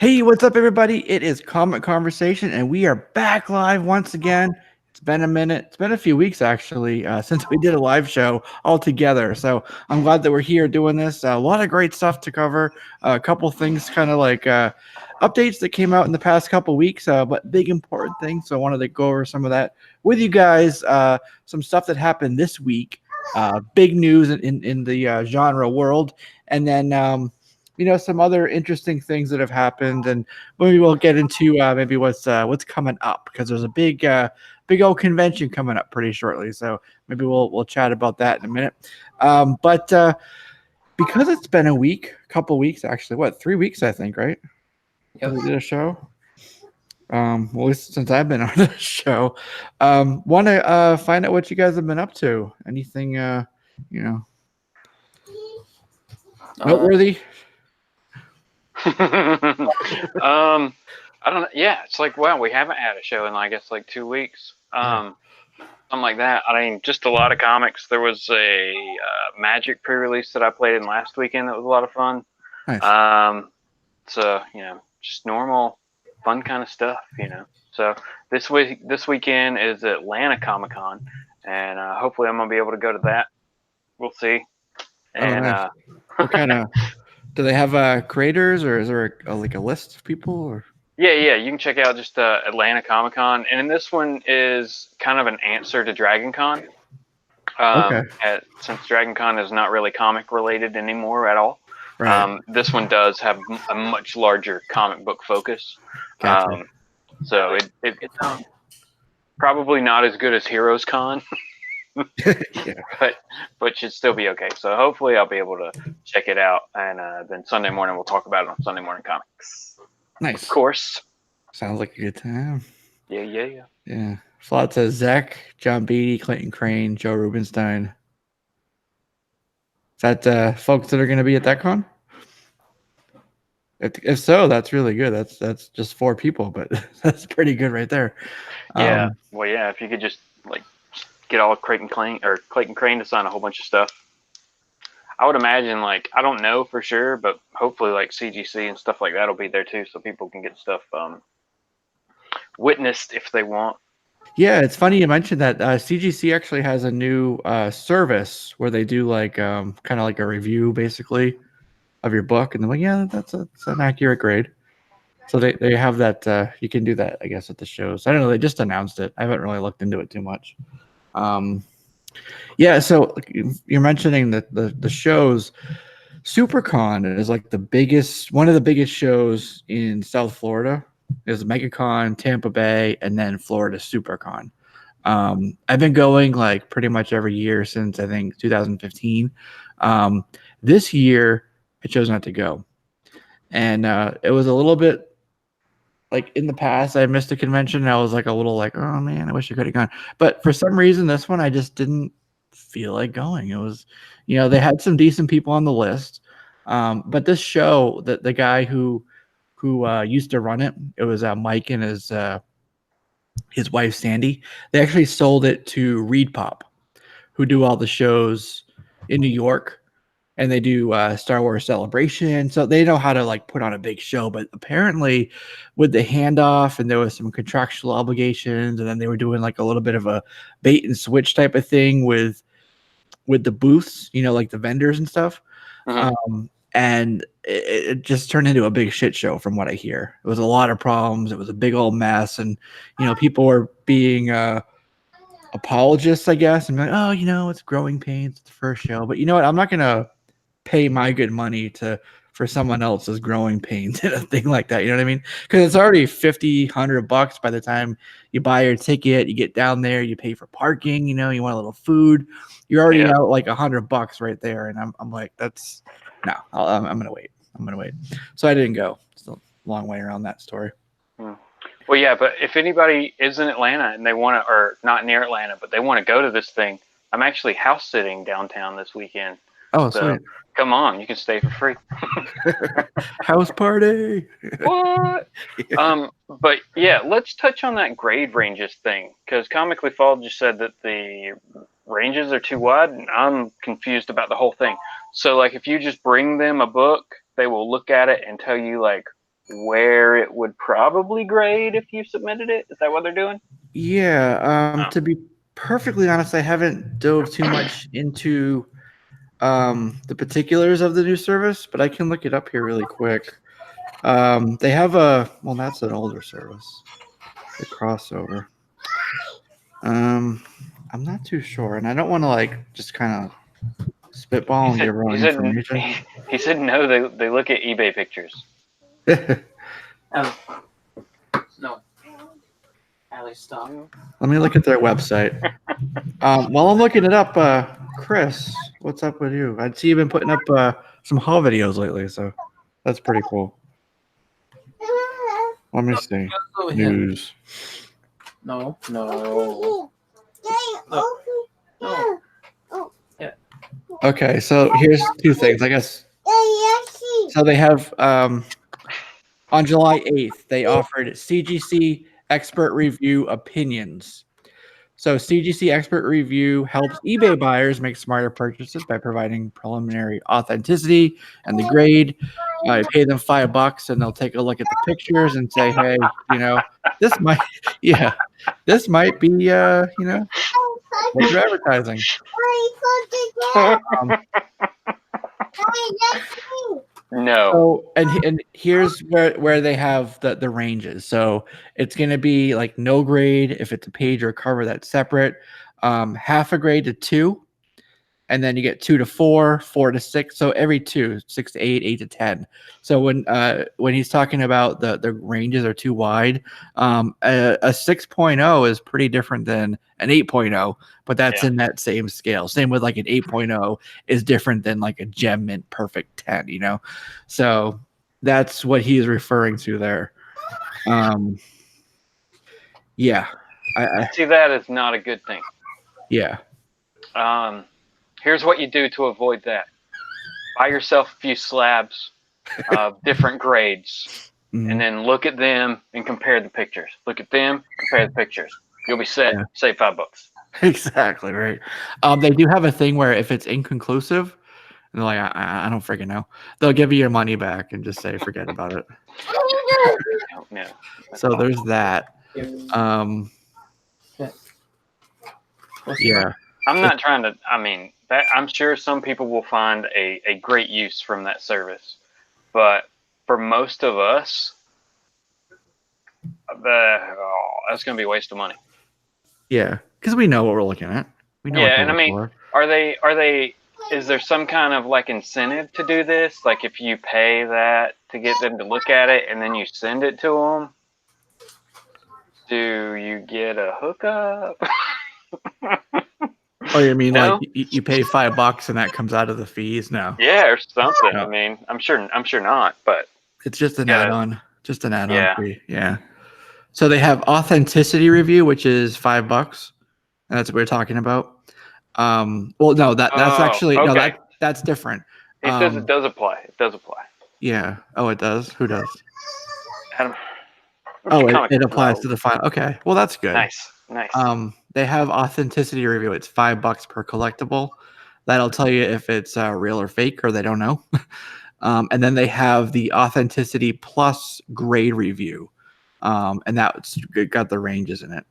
Hey, what's up, everybody? It is Comic Conversation, and we are back live once again. It's been a minute. It's been a few weeks, actually, since we did a live show all together. So I'm glad that we're here doing this. A lot of great stuff to cover. A couple things kind of like updates that came out in the past couple weeks, but big important things. So I wanted to go over some of that with you guys. Some stuff that happened this week. Big news in the genre world. And then some other interesting things that have happened, and maybe we'll get into maybe what's coming up, because there's a big old convention coming up pretty shortly. So maybe we'll chat about that in a minute. But because it's been a couple weeks actually, 3 weeks I think, right? Yep. We did a show. Well, at least since I've been on the show, want to find out what you guys have been up to. Anything noteworthy? I don't know. Yeah, it's like, wow, we haven't had a show in, I guess, like 2 weeks. Something like that. I mean, just a lot of comics. There was a Magic pre-release that I played in last weekend that was a lot of fun. Nice. So, just normal, fun kind of stuff, So this weekend is Atlanta Comic-Con, and hopefully I'm going to be able to go to that. We'll see. And nice. What kind of... Do they have creators, or is there a list of people? Or yeah, you can check out just Atlanta Comic Con, and this one is kind of an answer to Dragon Con. Okay. Since Dragon Con is not really comic related anymore at all, right. This one does have a much larger comic book focus. Gotcha. So it's probably not as good as Heroes Con. Yeah. but should still be okay. So hopefully I'll be able to check it out, and then Sunday morning we'll talk about it on Sunday Morning Comics. Nice. Of course. Sounds like a good time. Yeah. Flot says Zach, John Beatty, Clayton Crane, Joe Rubenstein. Is that folks that are going to be at that con? If so, that's really good. That's just 4 people, but that's pretty good right there. Yeah. Well, yeah. If you could just get all Clayton Crane to sign a whole bunch of stuff. I would imagine, I don't know for sure, but hopefully CGC and stuff like that will be there too, so people can get stuff witnessed if they want. Yeah, it's funny you mentioned that. CGC actually has a new service where they do kind of like a review basically of your book, and they're like, yeah, that's an accurate grade. So they have that. You can do that, I guess, at the shows. I don't know. They just announced it. I haven't really looked into it too much. Yeah, so you're mentioning that the shows. SuperCon is like one of the biggest shows in South Florida. There's MegaCon, Tampa Bay, and then Florida SuperCon. I've been going pretty much every year since I think 2015. This year I chose not to go, and it was a little bit in the past I missed a convention, and I was a little oh man, I wish I could have gone. But for some reason, this one I just didn't feel like going. It was, they had some decent people on the list, but this show, the guy who used to run it was Mike and his wife Sandy. They actually sold it to Reed Pop, who do all the shows in New York, and they do Star Wars Celebration. So they know how to put on a big show. But apparently with the handoff, and there was some contractual obligations, and then they were doing a little bit of a bait and switch type of thing with the booths, the vendors and stuff. Mm-hmm. And it just turned into a big shit show from what I hear. It was a lot of problems. It was a big old mess. And, people were being apologists, I guess, and like, oh, it's growing pains. It's the first show. But you know what? I'm not going to pay my good money for someone else's growing pains in a thing like that. You know what I mean? Because it's already $50-$100 by the time you buy your ticket, you get down there, you pay for parking, you want a little food. You're already out $100 right there. And I'm like, that's no, I'm going to wait. So I didn't go. It's a long way around that story. Well, yeah, but if anybody is in Atlanta and they want to, or not near Atlanta, but they want to go to this thing, I'm actually house sitting downtown this weekend. Oh, so sweet. Come on, you can stay for free. House party. What? Yeah. But yeah, let's touch on that grade ranges thing, because Comically Fall just said that the ranges are too wide, and I'm confused about the whole thing. So if you just bring them a book, they will look at it and tell you where it would probably grade if you submitted it. Is that what they're doing? Yeah. To be perfectly honest, I haven't dove too much into the particulars of the new service, but I can look it up here really quick. They have that's an older service, the crossover. I'm not too sure, and I don't want to just kind of spitball and give wrong information. He said no. They look at eBay pictures. No. Ali, stop. Let me look at their website. While I'm looking it up, Chris, what's up with you? I'd see you've been putting up some haul videos lately, so that's pretty cool. Let me see. News. No. Yeah. Okay, so here's two things, I guess. So they have on July 8th, they offered CGC Expert Review Opinions. So CGC Expert Review helps eBay buyers make smarter purchases by providing preliminary authenticity and the grade. You pay them $5 and they'll take a look at the pictures and say, hey, this might be, what you're advertising. No. So, and here's where they have the ranges. So it's going to be like no grade if it's a page or a cover that's separate, half a grade to 2, and then you get 2 to 4, 4 to 6. So every 2, 6 to 8, 8 to 10. So when he's talking about the ranges are too wide, a 6.0 is pretty different than an 8.0, but that's in that same scale. Same with like an 8.0 is different than like a Gem Mint Perfect 10, So that's what he's referring to there. Yeah. I see that as not a good thing. Yeah. Here's what you do to avoid that. Buy yourself a few slabs of different grades, and then look at them and compare the pictures. Look at them, compare the pictures. You'll be set. Save $5. Exactly, right. They do have a thing where if it's inconclusive, and they're like, I don't freaking know, they'll give you your money back and just say, forget about it. No. So there's that. Yeah. I'm not trying to, I'm sure some people will find a great use from that service. But for most of us, that's going to be a waste of money. Yeah, because we know what we're looking at. We know are they, is there some kind of like incentive to do this? Like if you pay that to get them to look at it and then you send it to them, do you get a hookup? Oh, you mean like you pay $5 and that comes out of the fees? No. Yeah, or something. No. I'm sure not, but it's just an add-on. Just an add-on fee. Yeah. So they have authenticity review, which is $5. And that's what we're talking about. Well, no, that's actually that's different. It says it does apply. It does apply. Yeah. Oh, it does. Who does? Adam. Oh, it applies to the file. Okay. Well, that's good. Nice. They have authenticity review. It's $5 per collectible. That'll tell you if it's real or fake, or they don't know. And then they have the authenticity plus grade review, and that's got the ranges in it.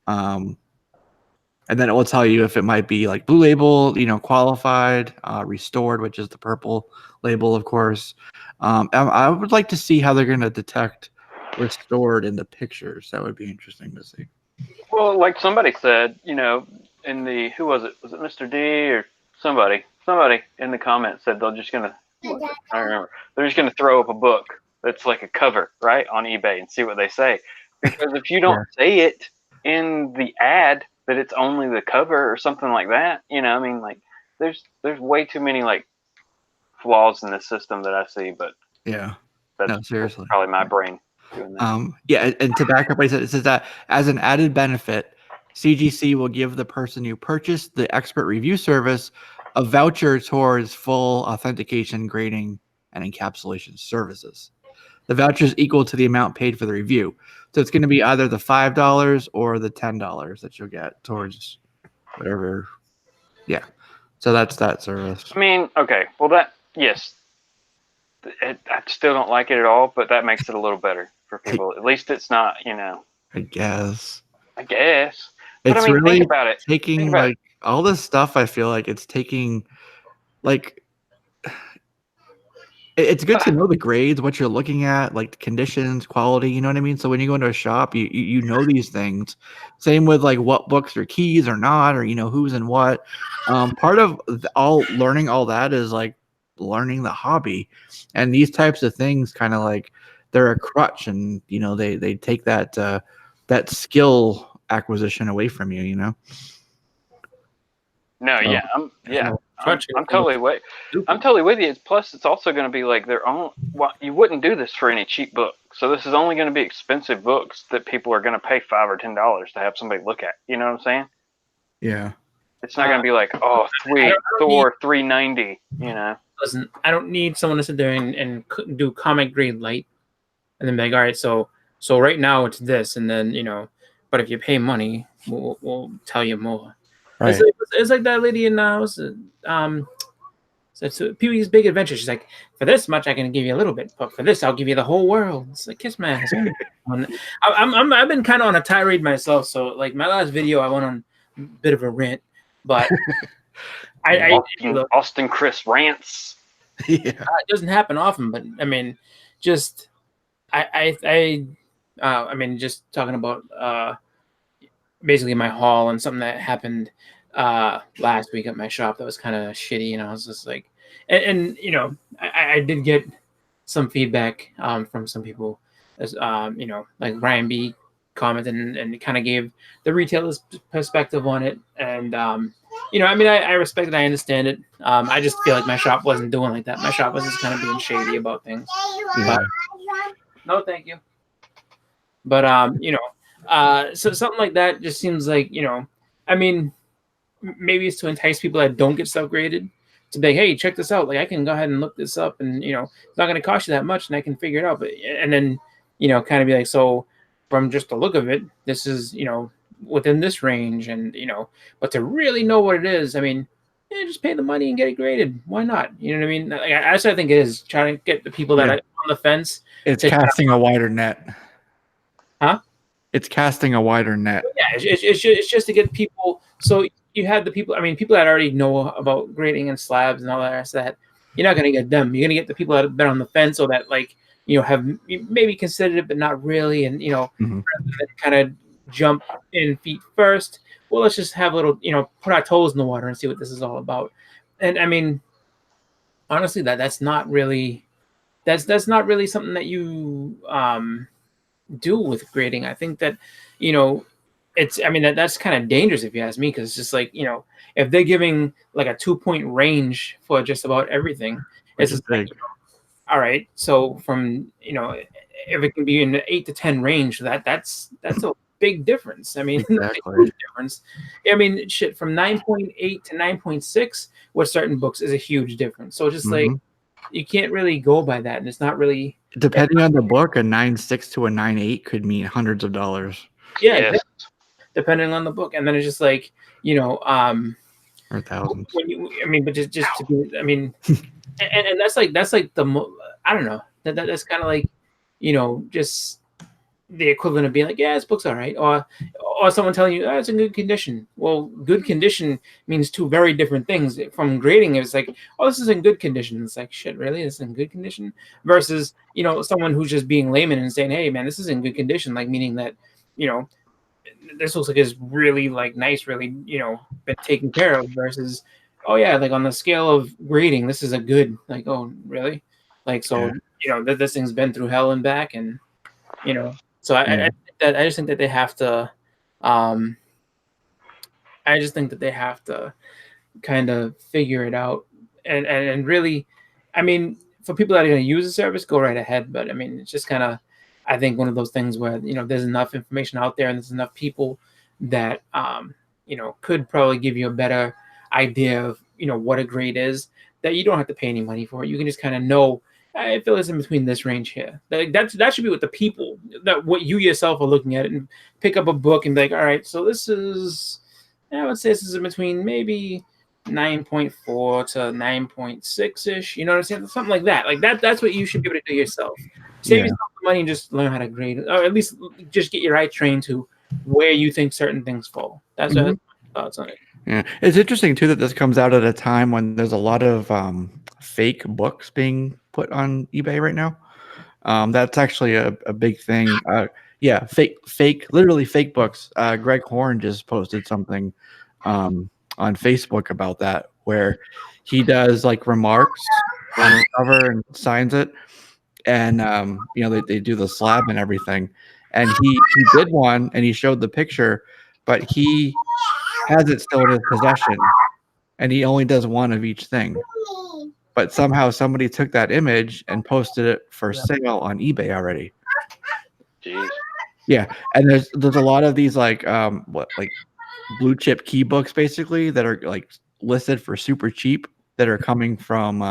And then it will tell you if it might be like blue label, qualified, restored, which is the purple label, of course. I would like to see how they're going to detect restored in the pictures. That would be interesting to see. Well, like somebody said, in the, who was it? Was it Mr. D or somebody? Somebody in the comments said they're just going to, I don't remember. They're just going to throw up a book that's like a cover, right, on eBay and see what they say. Because if you don't say it in the ad that it's only the cover or something like that, there's way too many like flaws in the system that I see. But that's seriously, probably my brain. And to back up what I said, it says that as an added benefit, CGC will give the person who purchased the expert review service a voucher towards full authentication, grading, and encapsulation services. The voucher is equal to the amount paid for the review. So it's going to be either the $5 or the $10 that you'll get towards whatever. Yeah. So that's that service. Okay. Well, yes. I still don't like it at all, but that makes it a little better for people. At least it's not, I guess. I guess. But It's I mean, really think about it. taking like all this stuff. I feel like it's taking like it's good to know the grades, what you're looking at, like the conditions, quality. You know what I mean? So when you go into a shop, you know these things. Same with like what books are keys or not, or who's and what. Part of learning all that is like learning the hobby, and these types of things kind of like they're a crutch, and they take that skill acquisition away from you. No, So, I'm totally with. I'm totally with you. Plus, it's also going to be like their own. Well, you wouldn't do this for any cheap book. So this is only going to be expensive books that people are going to pay $5 or $10 to have somebody look at. You know what I'm saying? Yeah. It's not going to be like, oh, sweet, Thor $390. Listen, I don't need someone to sit there and do comic grade light, and then be like, all right, so right now it's this, and then but if you pay money, we'll tell you more. Right. It's like that lady in Pee-wee's Big Adventure. She's like, for this much, I can give you a little bit, but for this, I'll give you the whole world. It's like, kiss my ass. I've been kind of on a tirade myself. So like my last video, I went on a bit of a rant, but Austin Chris rants. Yeah. It doesn't happen often, but I mean, just I mean, just talking about basically my haul and something that happened last week at my shop that was kind of shitty, and I was just like, and I did get some feedback from some people, as like Ryan B commented and kind of gave the retailer's perspective on it, and I mean, I respect it, I understand it. I just feel like my shop wasn't doing like that. My shop was just kind of being shady about things. Yeah. But, no, thank you. But so something like that just seems like, I mean, maybe it's to entice people that don't get stuff graded to be like, hey, check this out. Like, I can go ahead and look this up, and it's not going to cost you that much, and I can figure it out. But and then kind of be like, so from just the look of it, this is within this range, and but to really know what it is, I mean, just pay the money and get it graded. Why not? You know what I mean? Like, I think it is trying to get the people that are on the fence. It's casting a wider net. Huh? It's casting a wider net. Yeah, it's just to get people. So you have the people. I mean, people that already know about grading and slabs and all that rest of that. You're not going to get them. You're going to get the people that have been on the fence, or that like have maybe considered it but not really, and rather than kind of jump in feet first. Well, let's just have a little, put our toes in the water and see what this is all about. And I mean, honestly, that's not really something that you do with grading. I think that that's kind of dangerous if you ask me, because it's just like if they're giving like a 2-point range for just about everything, it's just like, all right, so from if it can be in the 8 to 10 range, that's a big difference. I mean, exactly. Huge difference. I mean, shit, from 9.8 to 9.6 with certain books is a huge difference. So just like you can't really go by that, and it's not really depending on the book. A 9.6 to a 9.8 could mean hundreds of dollars. Yeah, yes. Depending on the book, and then it's just like or thousands. But just to be, I mean, and that's like the I don't know, that's kind of like just the equivalent of being like, yeah, this book's all right, or someone telling you, it's in good condition. Well, good condition means two very different things. From grading, it's like, oh, this is in good condition. It's like, shit, really? This is in good condition? Versus, someone who's just being layman and saying, hey, man, this is in good condition, like meaning that, this looks like it's really like nice, really, been taken care of, versus, oh yeah, like on the scale of grading, this is a good, like, oh, really? Like, so, this thing's been through hell and back, and, so I just think that they have to, kind of figure it out, and really, I mean, for people that are going to use the service, go right ahead. But I mean, it's just kind of, I think, one of those things where there's enough information out there, and there's enough people that could probably give you a better idea of what a grade is, that you don't have to pay any money for it. You can just kind of know, I feel it's in between this range here. That should be what the people, that what you yourself are looking at it, and pick up a book and be like, all right, so this is, I would say this is in between maybe 9.4 to 9.6 ish. You know what I'm saying? Something like that. Like that's what you should be able to do yourself. Save yourself the money and just learn how to grade it, or at least just get your eye trained to where you think certain things fall. That's what my thoughts on it. Yeah, it's interesting too that this comes out at a time when there's a lot of fake books being put on eBay right now. That's actually a big thing. Yeah, literally fake books. Greg Horn just posted something on Facebook about that, where he does like remarks on the cover and signs it, and they do the slab and everything. And he did one, and he showed the picture, but he has it still in his possession, and he only does one of each thing. But somehow somebody took that image and posted it for sale on eBay already. Jeez. Yeah, and there's a lot of these like blue chip key books basically that are like listed for super cheap that are coming from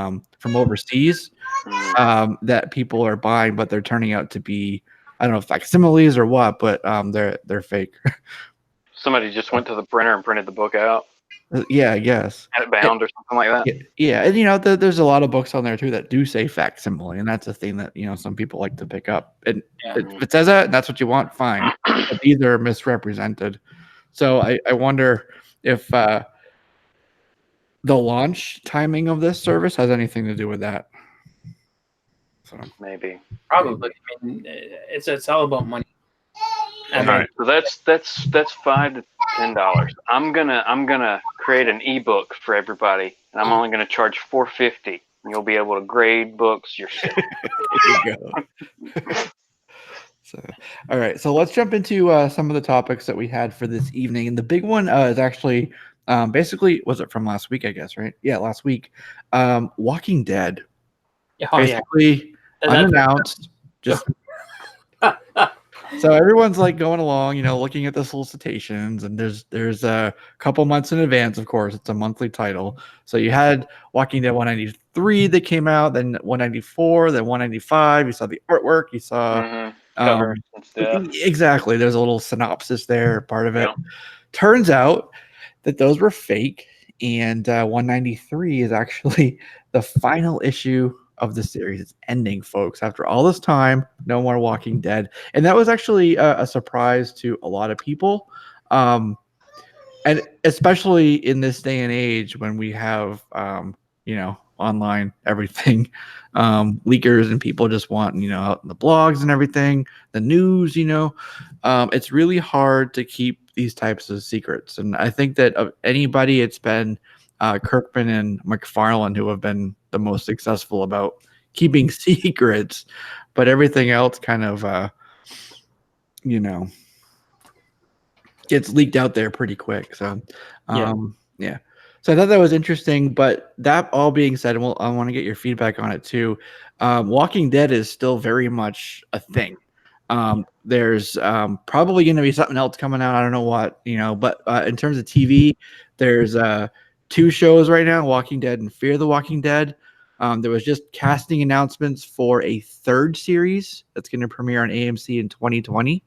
overseas that people are buying, but they're turning out to be, I don't know if facsimiles or what, but they're fake. Somebody just went to the printer and printed the book out. Yeah, I guess. Had it bound or something like that. Yeah, and there's a lot of books on there too that do say facsimile, and that's a thing that some people like to pick up. And if it says that, that's what you want, fine. But these are misrepresented. So I wonder if the launch timing of this service has anything to do with that. So maybe, probably. I mean, it's all about money. All right, so that's $5 to $10. I'm gonna create an ebook for everybody, and I'm only gonna charge $4.50, and you'll be able to grade books yourself. There you go. So, all right, so let's jump into some of the topics that we had for this evening, and the big one is actually basically, was it from last week? I guess, right? Yeah, last week. Walking Dead. Basically unannounced. Just. So everyone's like going along, looking at the solicitations, and there's a couple months in advance. Of course, it's a monthly title. So you had Walking Dead 193 that came out, then 194, then 195. You saw the artwork, you saw covers and stuff. Exactly. There's a little synopsis there, part of it. Yeah. Turns out that those were fake, and 193 is actually the final issue of the series. It's ending, folks. After all this time, no more Walking Dead, and that was actually a surprise to a lot of people, and especially in this day and age when we have online everything, leakers and people just want out in the blogs and everything, the news. It's really hard to keep these types of secrets, and I think that of anybody, it's been Kirkman and McFarlane who have been the most successful about keeping secrets, but everything else kind of gets leaked out there pretty quick. So yeah. So I thought that was interesting, but that all being said, and I want to get your feedback on it too. Walking Dead is still very much a thing. There's probably going to be something else coming out. I don't know what, but in terms of TV, there's 2 shows right now, Walking Dead and Fear the Walking Dead. There was just casting announcements for a 3rd series that's going to premiere on AMC in 2020.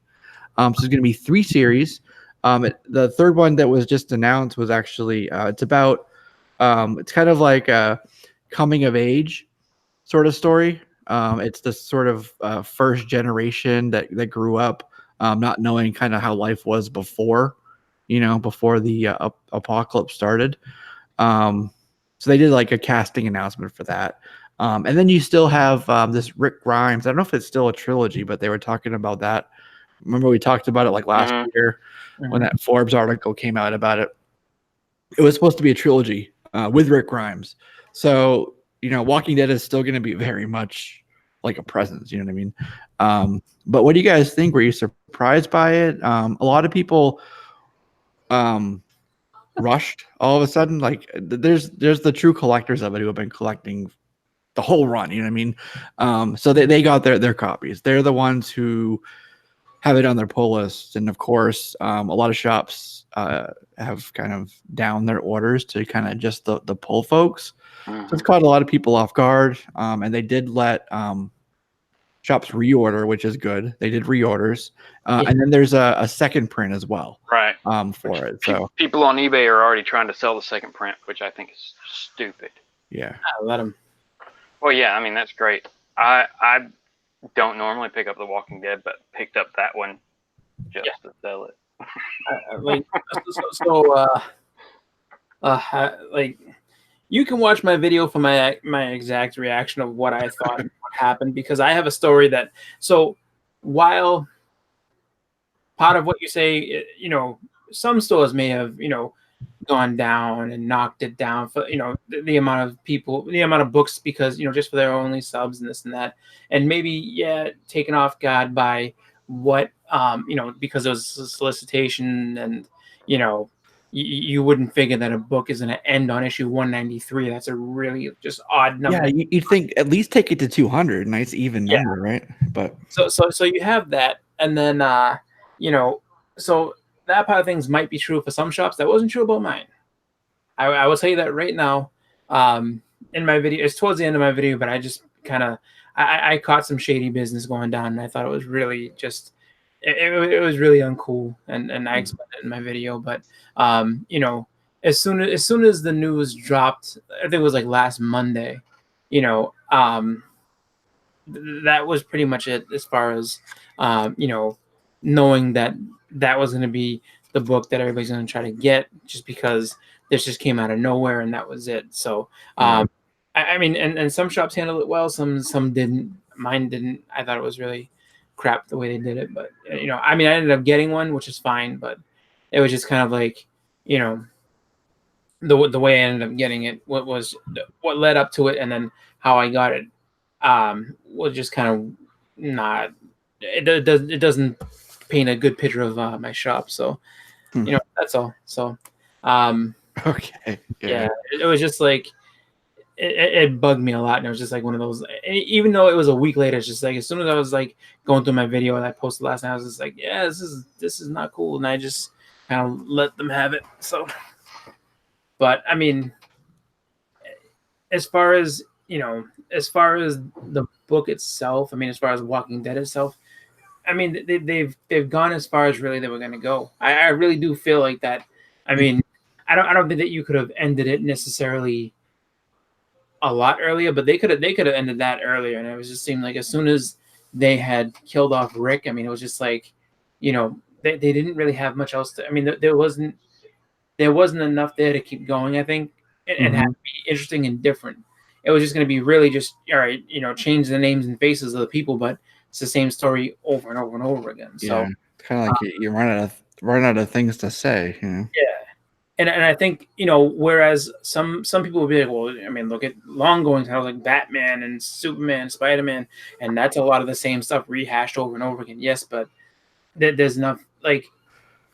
So there's going to be 3 series. The 3rd one that was just announced was actually it's about it's kind of like a coming of age sort of story. It's this sort of first generation that grew up not knowing kind of how life was before the apocalypse started. So they did like a casting announcement for that. And then you still have this Rick Grimes. I don't know if it's still a trilogy, but they were talking about that. Remember we talked about it like last year when that Forbes article came out about it. It was supposed to be a trilogy with Rick Grimes. So, Walking Dead is still going to be very much like a presence. You know what I mean? But what do you guys think? Were you surprised by it? A lot of people rushed all of a sudden. Like there's the true collectors of it who have been collecting the whole run. You know what I mean? So they got their copies. They're the ones who have it on their pull list. And of course, a lot of shops have kind of down their orders to kind of just the pull folks. So it's caught a lot of people off guard. And they did let shops reorder, which is good. They did reorders, Yeah. and then there's a second print as well. Right. For it. So people on eBay are already trying to sell the second print, which I think is stupid. yeah. Let them. Well, yeah, I mean that's great. I don't normally pick up The Walking Dead, but picked up that one just to sell it. Like you can watch my video for my exact reaction of what I thought what happened, because I have a story that, so while part of what you say, you know, some stores may have, you know, gone down and knocked it down for, you know, the amount of people, the amount of books, because, you know, just for their only subs and this and that, and maybe taken off guard by what you know, because there was a solicitation, and you know, you wouldn't figure that a book is going to end on issue 193. That's a really just odd number. Yeah, you'd think at least take it to 200. Nice even number, right? But so you have that, and then you know, so that part of things might be true for some shops. That wasn't true about mine. I will tell you that right now. In my video, it's towards the end of my video, but I just kind of I caught some shady business going down, and I thought it was really just it was really uncool, and I explained it in my video. But you know, as soon as the news dropped, I think it was like last Monday, you know, that was pretty much it as far as you know, knowing that was going to be the book that everybody's going to try to get, just because this just came out of nowhere, and that was it. So I mean, and some shops handled it well, some didn't. Mine didn't. I thought it was really crap the way they did it, but you know, I mean, I ended up getting one, which is fine, but it was just kind of like, you know, the way I ended up getting it, what led up to it, and then how I got it was just kind of not. It doesn't paint a good picture of my shop. So you know, that's all. So okay, yeah, it was just like it bugged me a lot, and it was just like one of those. Even though it was a week later, it's just like as soon as I was like going through my video that I posted last night, I was just like, yeah, this is not cool, and I just kind of let them have it. So, but I mean, as far as you know, as far as the book itself, I mean, as far as Walking Dead itself, I mean, they've gone as far as really they were going to go. I really do feel like that. I mean, I don't think that you could have ended it necessarily a lot earlier, but they could have ended that earlier, and it was just seemed like as soon as they had killed off Rick, I mean, it was just like, you know, they didn't really have much else to. I mean, there wasn't enough there to keep going, I think, and have to be interesting and different. It was just going to be really just, all right, you know, change the names and faces of the people, but it's the same story over and over and over again. So kind of like you run out of things to say, you know? Yeah. And I think, you know, whereas some people would be like, well, I mean, look at long-going titles like Batman and Superman, Spider-Man, and that's a lot of the same stuff rehashed over and over again. Yes, but there's enough, like,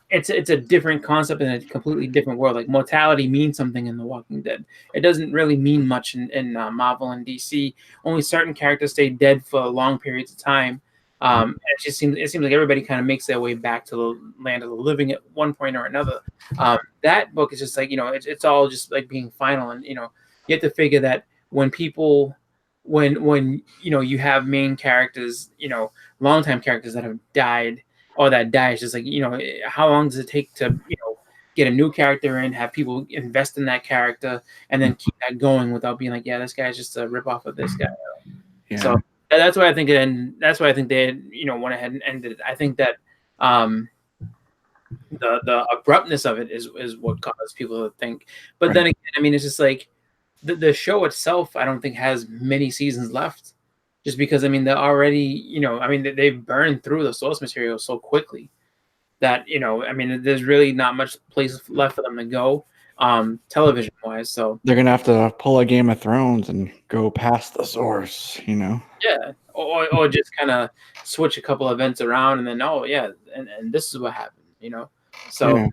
it's a different concept in a completely different world. Like, mortality means something in The Walking Dead. It doesn't really mean much in Marvel and DC. Only certain characters stay dead for long periods of time. It seems like everybody kind of makes their way back to the land of the living at one point or another. That book is just like, you know, it's all just like being final, and you know, you have to figure that when you know, you have main characters, you know, longtime characters that have died or that die, it's just like, you know, how long does it take to, you know, get a new character in, have people invest in that character, and then keep that going without being like, yeah, this guy's just a ripoff of this guy. Yeah. So that's why I think they had, you know, went ahead and ended it. I think that the abruptness of it is what caused people to think. But then again, I mean, it's just like the show itself, I don't think has many seasons left, just because, I mean, they're already, you know, I mean, they've burned through the source material so quickly that, you know, I mean, there's really not much place left for them to go, television wise. So they're gonna have to pull a Game of Thrones and go past the source, you know? Yeah, or just kind of switch a couple events around, and then and this is what happened, you know. So, Yeah.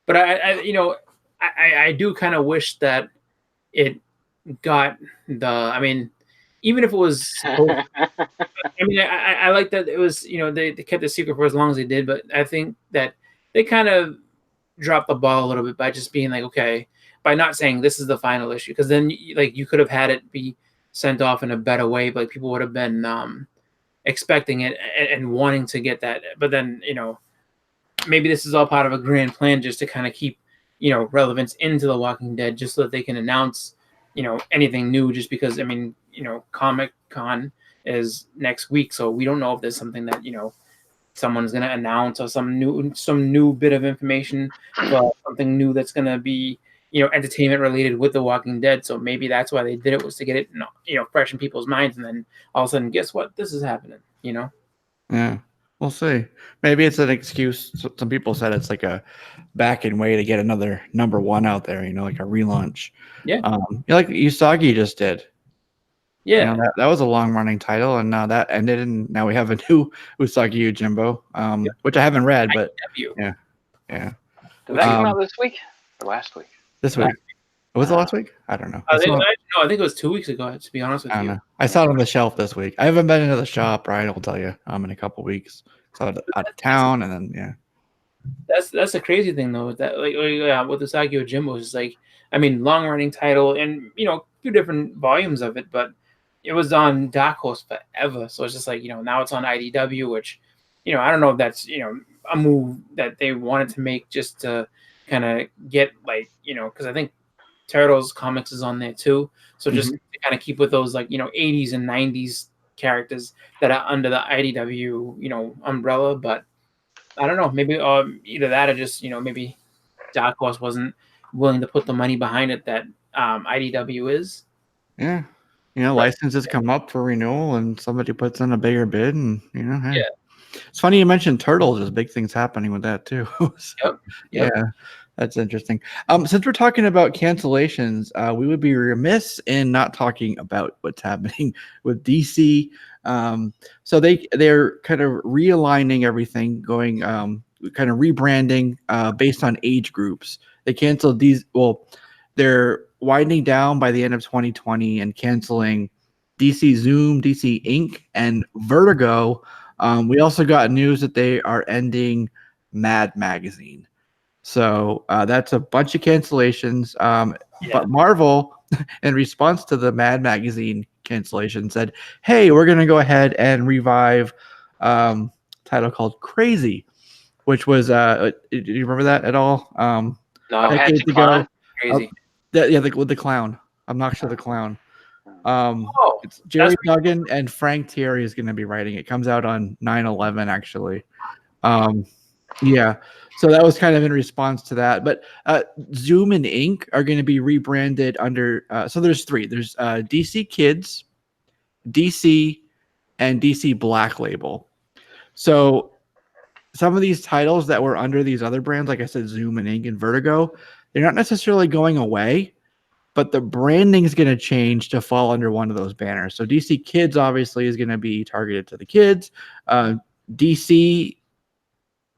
But I you know, I do kind of wish that it got I mean, even if it was, I mean, I like that it was, you know, they kept the secret for as long as they did, but I think that they kind of dropped the ball a little bit by just being like, okay, by not saying this is the final issue, because then like you could have had it be sent off in a better way, but people would have been expecting it and wanting to get that. But then, maybe this is all part of a grand plan just to kind of keep, relevance into The Walking Dead, just so that they can announce, anything new. Just because, I mean, Comic-Con is next week, so we don't know if there's something that, someone's going to announce, or some new bit of information, or something new that's going to be, entertainment related with The Walking Dead. So maybe that's why they did it, was to get it, fresh in people's minds. And then all of a sudden, guess what? This is happening, Yeah, we'll see. Maybe it's an excuse. Some people said it's like a back-end way to get another #1 out there, like a relaunch. Yeah. Like Usagi just did. Yeah. That was a long-running title, and now that ended, and now we have a new Usagi Yojimbo, which I haven't read, but yeah. Did that come out this week or last week? This week. Was it last week? I don't know. I think it was 2 weeks ago, to be honest with you. I saw it on the shelf this week. I haven't been into the shop. Brian will tell you. In a couple weeks. So out of town, and then That's the crazy thing though. That with Usagi Yojimbo is like, I mean, long running title, and a few different volumes of it, but it was on Dark Horse forever. So it's just like, now it's on IDW, which, I don't know if that's, a move that they wanted to make just to kind of get because I think Turtles Comics is on there too. So just to kind of keep with those 80s and 90s characters that are under the IDW, umbrella. But I don't know, maybe either that or just, maybe Dark Horse wasn't willing to put the money behind it that IDW is. Yeah. Licenses come up for renewal and somebody puts in a bigger bid, and hey. Yeah. It's funny you mentioned Turtles. There's big things happening with that too. Yep. Yeah, that's interesting. Since we're talking about cancellations, we would be remiss in not talking about what's happening with DC. So they're kind of realigning everything, going kind of rebranding based on age groups. They canceled these. Well, they're winding down by the end of 2020 and canceling DC Zoom, DC Inc., and Vertigo. We also got news that they are ending Mad Magazine. So that's a bunch of cancellations. But Marvel, in response to the Mad Magazine cancellation, said, hey, we're going to go ahead and revive a title called Crazy, which was, do you remember that at all? No, decades ago. Crazy. With the clown. I'm not sure the clown. It's Jerry Duggan and Frank Thierry is going to be writing. It comes out on 9/11, actually. So that was kind of in response to that. But Zoom and Inc. are going to be rebranded under. So there's three. There's DC Kids, DC, and DC Black Label. So some of these titles that were under these other brands, like I said, Zoom and Inc. and Vertigo, they're not necessarily going away, but the branding is going to change to fall under one of those banners. So DC Kids obviously is going to be targeted to the kids. DC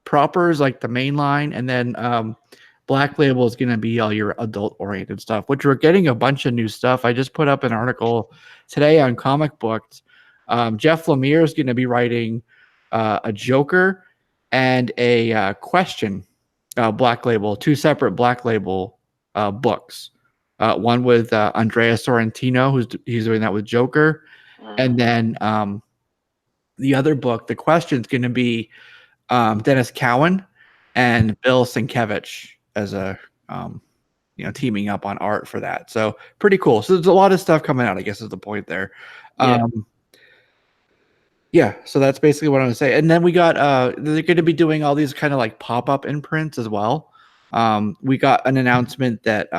proper is like the main line, and then Black Label is going to be all your adult-oriented stuff, which we're getting a bunch of new stuff. I just put up an article today on Comic Books. Jeff Lemire is going to be writing a Joker and a Question Black Label, two separate Black Label books. One with Andrea Sorrentino, he's doing that with Joker, and then the other book, The Question, is going to be Dennis Cowan and Bill Sienkiewicz as a teaming up on art for that. So pretty cool. So there's a lot of stuff coming out, I guess is the point there. So that's basically what I'm gonna say. And then we got they're going to be doing all these kind of like pop-up imprints as well. We got an announcement that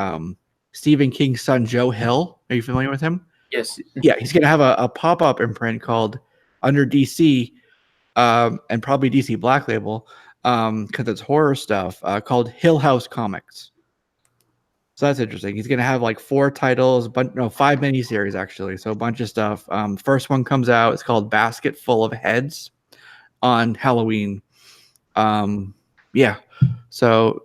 Stephen King's son Joe Hill, are you familiar with him? Yes. Yeah, he's going to have a pop-up imprint called Under DC and probably DC Black Label because it's horror stuff called Hill House Comics. So that's interesting. He's going to have like 4 titles, but 5 miniseries actually. So a bunch of stuff. First one comes out. It's called Basket Full of Heads on Halloween. So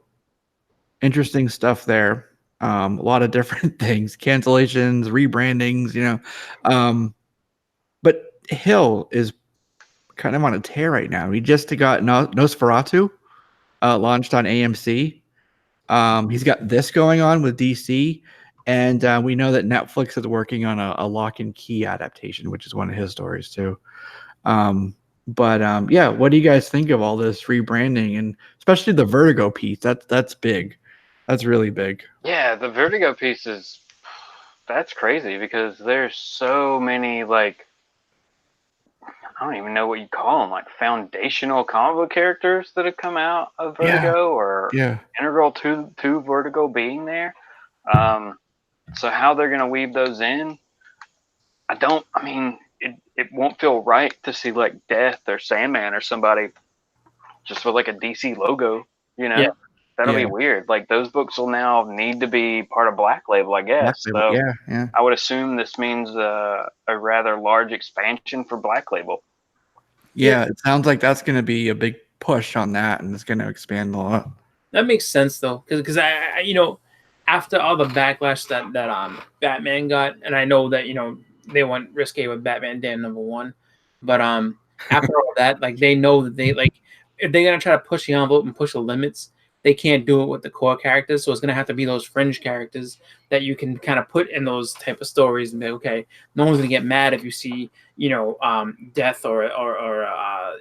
interesting stuff there. A lot of different things, cancellations, rebrandings, but Hill is kind of on a tear right now. He just got Nosferatu launched on AMC. He's got this going on with DC, and we know that Netflix is working on a Lock and Key adaptation, which is one of his stories too. Yeah, what do you guys think of all this rebranding, and especially the Vertigo piece? That's big. That's really big. Yeah, the Vertigo piece that's crazy because there's so many, like, I don't even know what you call them, like foundational comic book characters that have come out of Vertigo or integral to Vertigo being there. So how they're going to weave those in, I mean, it won't feel right to see like Death or Sandman or somebody just with like a DC logo, you know? Yeah. That'll be weird. Like those books will now need to be part of Black Label, I guess. Black Label, so I would assume this means a rather large expansion for Black Label. Yeah, it sounds like that's going to be a big push on that, and it's going to expand a lot. That makes sense though, because I after all the backlash that Batman got, and I know that they went risque with Batman Day #1, but after all that, like they know that they like if they're gonna try to push the envelope and push the limits, they can't do it with the core characters. So it's gonna have to be those fringe characters that you can kind of put in those type of stories and be okay. No one's gonna get mad if you see Death or a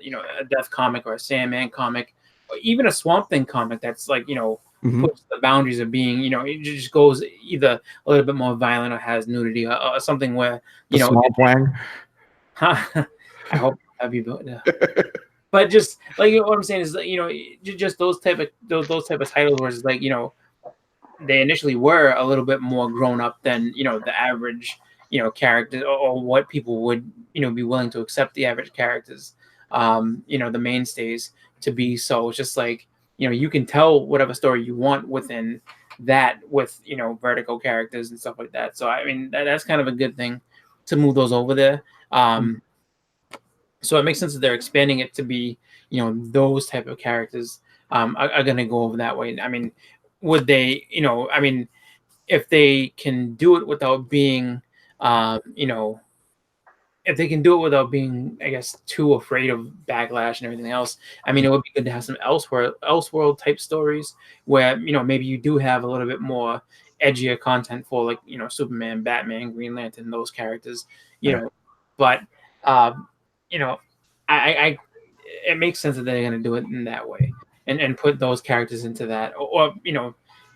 Death comic or a Sandman comic, or even a Swamp Thing comic that's like puts the boundaries of being it just goes either a little bit more violent or has nudity or something where Swamp Wang. I hope that'd be but just like what I'm saying is just those type of titles where it's like they initially were a little bit more grown up than the average character or what people would be willing to accept the average characters the mainstays to be. So it's just like you can tell whatever story you want within that with Vertigo characters and stuff like that. So I mean that's kind of a good thing to move those over there. So it makes sense that they're expanding it to be those type of characters are going to go over that way. I mean, would they I mean, if they can do it without being if they can do it without being, I guess, too afraid of backlash and everything else, I mean, it would be good to have some Elseworld type stories where, maybe you do have a little bit more edgier content for like, Superman, Batman, Green Lantern, those characters, but, I it makes sense that they're going to do it in that way and put those characters into that or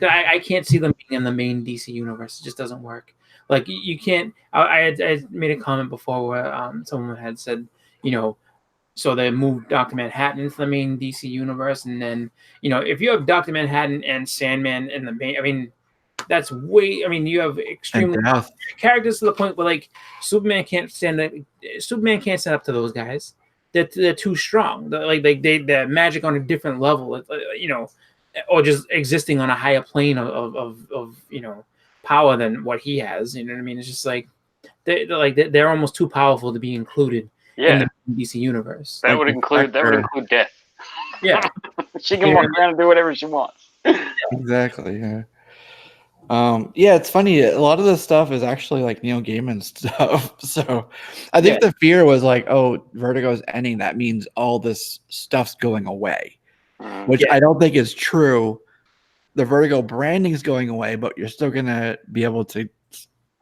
I can't see them being in the main DC universe. It just doesn't work. Like you can't. I made a comment before where someone had said, so they moved Dr. Manhattan into the main DC universe, and then if you have Dr. Manhattan and Sandman in the main, I mean, that's way. I mean, you have extremely characters to the point where like Superman can't stand up to those guys. They're too strong. They're magic on a different level. Or just existing on a higher plane of power than what he has. You know what I mean? It's just like they're almost too powerful to be included in the DC universe. That would include Death. Yeah, she can walk around and do whatever she wants. Exactly. Yeah. It's funny. A lot of this stuff is actually like Neil Gaiman stuff. So I think the fear was like, oh, Vertigo's ending. That means all this stuff's going away, which I don't think is true. The Vertigo branding is going away, but you're still going to be able to,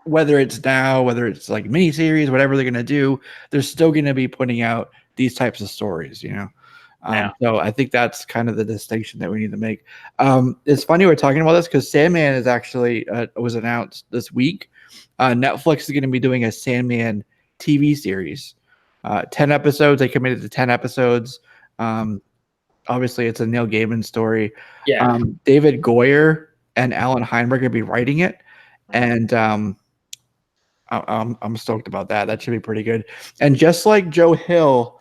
whether it's now, whether it's like miniseries, whatever they're going to do, they're still going to be putting out these types of stories, So I think that's kind of the distinction that we need to make. It's funny we're talking about this because Sandman is actually was announced this week. Netflix is going to be doing a Sandman TV series, 10 episodes. They committed to 10 episodes. Obviously, it's a Neil Gaiman story. Yeah. David Goyer and Alan Heinberg are going to be writing it, and I'm stoked about that. That should be pretty good. And just like Joe Hill,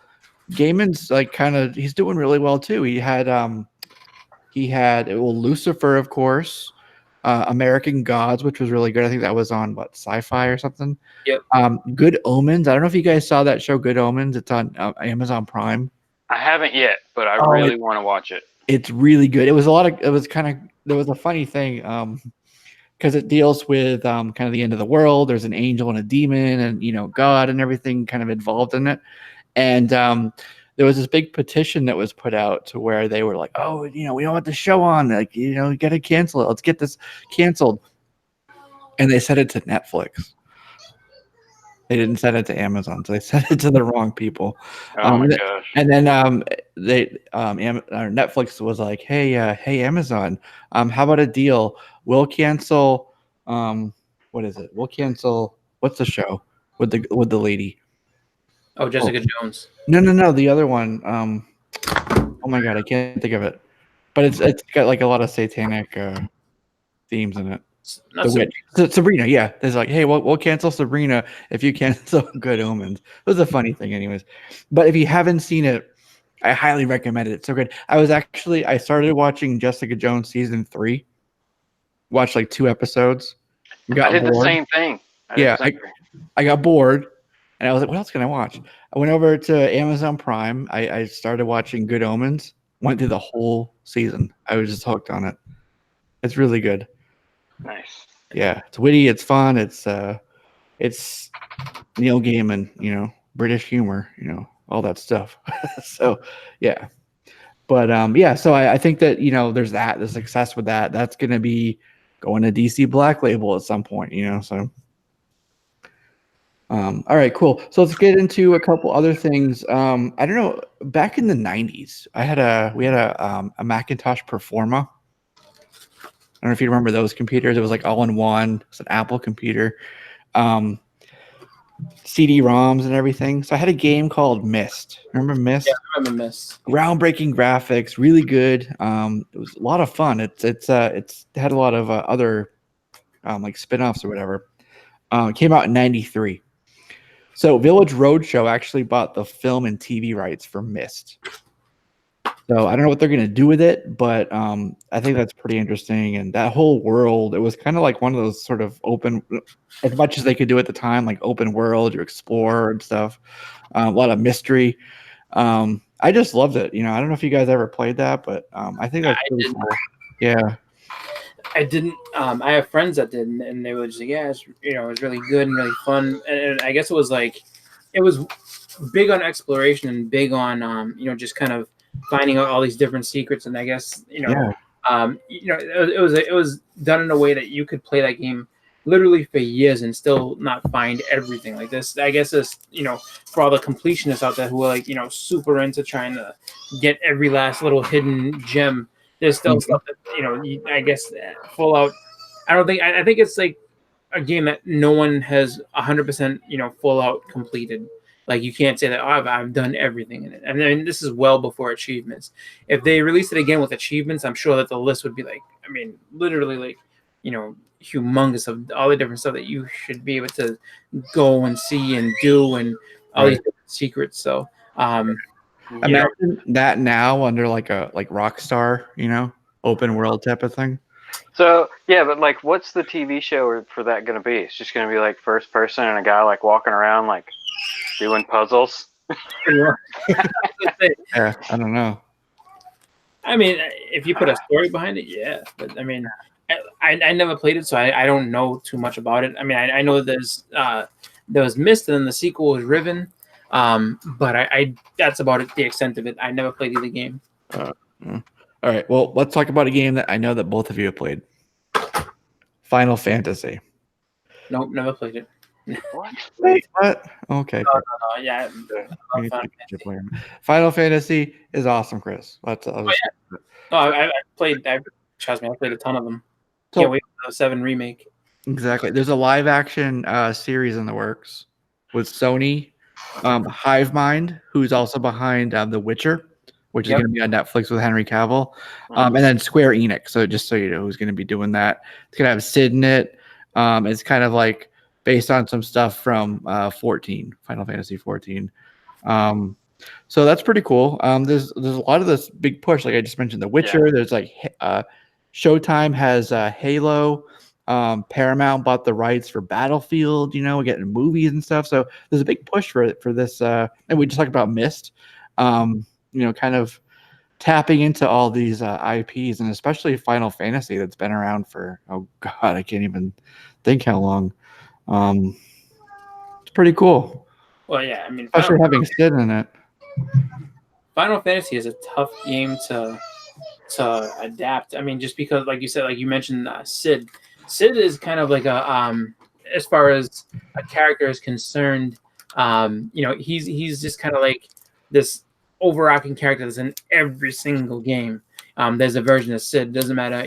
Gaiman's like he's doing really well too. He had Lucifer, of course, American Gods, which was really good. I think that was on Sci-Fi or something. Yep. Good Omens. I don't know if you guys saw that show, Good Omens. It's on Amazon Prime. I haven't yet, but I really want to watch it. It's really good. There was a funny thing because it deals with kind of the end of the world. There's an angel and a demon and God and everything kind of involved in it. And there was this big petition that was put out to where they were like, oh, we don't want the show on. Like, you got to cancel it. Let's get this canceled. And they sent it to Netflix. They didn't send it to Amazon, so they sent it to the wrong people. Oh my gosh. And then Netflix was like, "Hey, Amazon, how about a deal? We'll cancel. What is it? We'll cancel. What's the show with the lady? Oh, Jessica Jones. No, the other one. Oh my god, I can't think of it. But it's got like a lot of satanic themes in it. Sabrina, yeah. There's like, hey, we'll cancel Sabrina if you cancel Good Omens. It was a funny thing, anyways. But if you haven't seen it, I highly recommend it. It's so good. I started watching Jessica Jones season 3. Watched like 2 episodes. I did the same thing. I got bored, and I was like, what else can I watch? I went over to Amazon Prime. I started watching Good Omens. Went through the whole season. I was just hooked on it. It's really good. Nice. Yeah, it's witty, it's fun, it's Neil Gaiman, British humor, all that stuff. So yeah. But so I think that there's the success with that. That's gonna be going to DC Black Label at some point, so all right, cool. So let's get into a couple other things. I don't know, back in the 90s, we had a Macintosh Performa. I don't know if you remember those computers. It was like all in one. It's an Apple computer, CD-ROMs and everything. So I had a game called Myst. Remember Myst? Yeah, I remember Myst. Groundbreaking graphics, really good. It was a lot of fun. It had a lot of other like spin-offs or whatever. It came out in '93. So Village Roadshow actually bought the film and TV rights for Myst. So I don't know what they're going to do with it, but I think that's pretty interesting. And that whole world, it was kind of like one of those sort of open, as much as they could do at the time, like open world, you explore and stuff. A lot of mystery. I just loved it. I don't know if you guys ever played that, but I think that's pretty cool. Yeah. I didn't. I have friends that did, and they were just like, yeah, it was really good and really fun. And I guess it was big on exploration and big on, just kind of finding out all these different secrets. And I guess it was done in a way that you could play that game literally for years and still not find everything like this. I guess this, for all the completionists out there who are super into trying to get every last little hidden gem. There's still stuff that I guess Fallout. I think it's like a game that no one has 100% full out completed. Like you can't say that I've done everything in it. And then this is well before achievements. If they released it again with achievements, I'm sure that the list would be literally humongous of all the different stuff that you should be able to go and see and do and all these different secrets. So imagine that now under like Rockstar, open world type of thing. So yeah, but what's the TV show for that going to be? It's just going to be like first person and a guy walking around doing puzzles. Yeah, I don't know. I mean, if you put a story behind it, yeah. But I mean, I never played it, so I don't know too much about it. I mean, I know there was Myst, and then the sequel was Riven. But I that's about it, the extent of it. I never played either game. All right. Well, let's talk about a game that I know that both of you have played. Final Fantasy. Nope, never played it. What? Wait, what? Okay. No, yeah. Final Fantasy is awesome, Chris. I played. Trust me, I played a ton of them. Can't wait for the 7 remake. Exactly. There's a live action series in the works with Sony, Hive Mind, who's also behind The Witcher, which is going to be on Netflix with Henry Cavill, and then Square Enix. So just so you know who's going to be doing that. It's going to have Sid in it. It's kind of based on some stuff from 14, Final Fantasy 14. So that's pretty cool. There's a lot of this big push, like I just mentioned, The Witcher. Yeah. There's Showtime has Halo. Paramount bought the rights for Battlefield. We're getting movies and stuff. So there's a big push for this. And we just talked about Myst. Kind of tapping into all these IPs, and especially Final Fantasy that's been around for I can't even think how long. It's pretty cool. Well, yeah, I mean, especially having Sid in it. Final Fantasy is a tough game to adapt. I mean, just because, like you said, like you mentioned, Sid. Sid is kind of like as far as a character is concerned, he's just kind of like this overarching character that's in every single game. There's a version of Sid. Doesn't matter,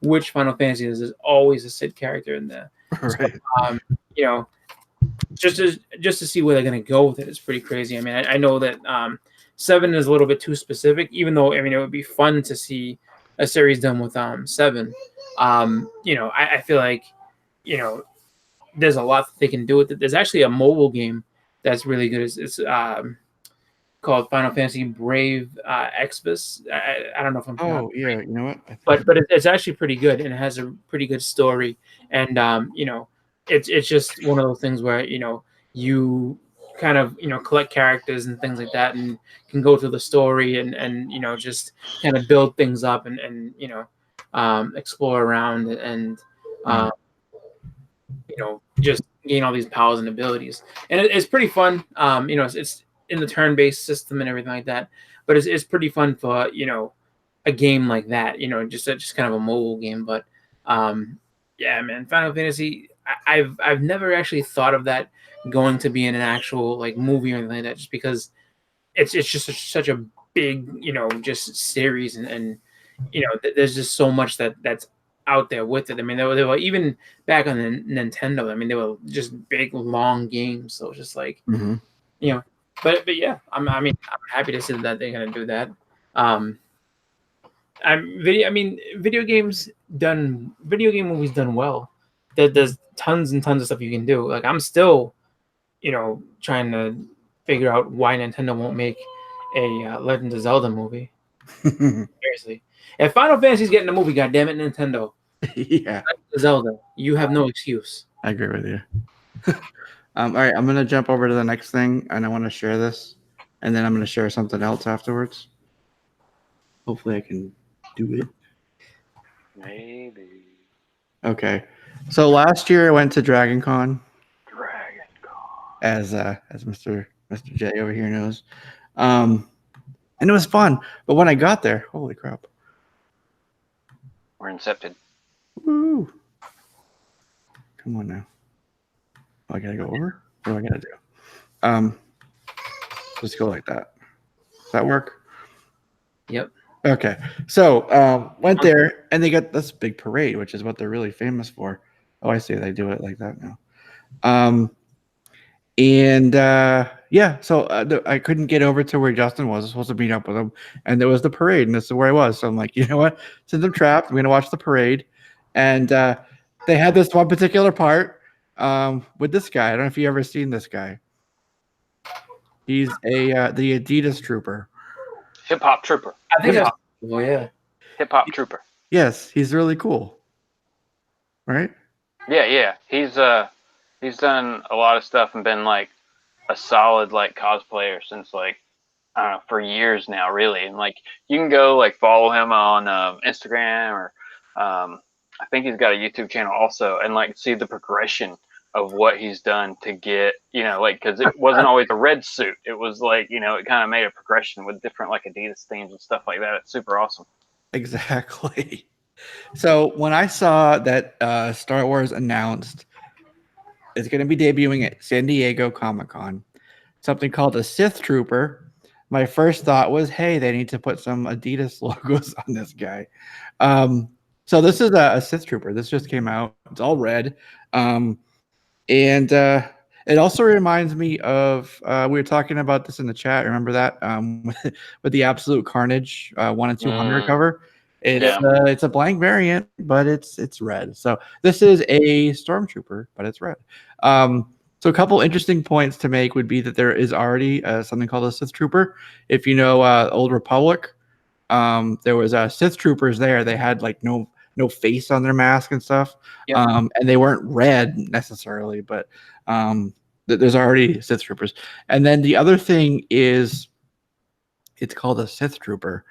which Final Fantasy is. There's always a Sid character in there. Right. So, just to see where they're gonna go with it is pretty crazy. I mean, I know that 7 is a little bit too specific, even though it would be fun to see a series done with 7. I feel like there's a lot that they can do with it. There's actually a mobile game that's really good. It's called Final Fantasy Brave Exvius. I don't know if I'm. Oh yeah, you know what? But it's actually pretty good, and it has a pretty good story. And it's just one of those things where you kind of collect characters and things like that, and can go through the story and just kind of build things up and explore around and just gain all these powers and abilities. And it's pretty fun. It's in the turn-based system and everything like that, but it's pretty fun for a game like that. Just kind of a mobile game. But yeah, man, Final Fantasy. I've never actually thought of that going to be in an actual like movie or anything like that, just because it's just such a big just series and there's just so much that's out there with it. I mean, they were even back on the Nintendo. I mean, they were just big long games. So it's just like but yeah, I'm happy to see that they're gonna do that. Video game movies done well. There's tons and tons of stuff you can do. Like I'm still, trying to figure out why Nintendo won't make a Legend of Zelda movie. Seriously, if Final Fantasy's getting a movie, goddamn it, Nintendo. Yeah, Zelda, you have no excuse. I agree with you. All right, I'm gonna jump over to the next thing, and I want to share this, and then I'm gonna share something else afterwards. Hopefully, I can do it. Maybe. Okay, so last year I went to Dragon Con. As Mr. J over here knows, and it was fun. But when I got there, holy crap! We're incepted. Woo! Come on now. Oh, I gotta go over. What do I gotta do? Just go like that. Does that work? Yep. Okay. So went there, and they got this big parade, which is what they're really famous for. Oh, I see. They do it like that now. So I couldn't get over to where Justin was. I was supposed to meet up with him, and there was the parade, and this is where I was. So I'm like, you know what? Since I'm trapped, I'm gonna watch the parade. And they had this one particular part with this guy. I don't know if you ever seen this guy. He's the Adidas Trooper. Hip Hop Trooper. I think that's yeah. Hip Hop Trooper. Yes, he's really cool. Right? Yeah. He's done a lot of stuff and been like a solid like cosplayer since like I don't know, for years now, really. And like you can go like follow him on Instagram or I think he's got a YouTube channel also, and like see the progression of what he's done to get, like, because it wasn't always a red suit. It was like, it kind of made a progression with different like Adidas themes and stuff like that. It's super awesome. Exactly. So when I saw that Star Wars announced it's going to be debuting at San Diego Comic-Con, something called a Sith Trooper, my first thought was, hey, they need to put some Adidas logos on this guy. So this is a Sith Trooper. This just came out. It's all red. And it also reminds me of, we were talking about this in the chat. Remember that? With the Absolute Carnage 1 and 2 Hunter cover. It's a blank variant, but it's red. So this is a Stormtrooper, but it's red. So a couple interesting points to make would be that there is already something called a Sith Trooper. If you know Old Republic, there was Sith Troopers there. They had like no face on their mask and stuff. Yep. And they weren't red necessarily, but there's already Sith Troopers. And then the other thing is it's called a Sith Trooper.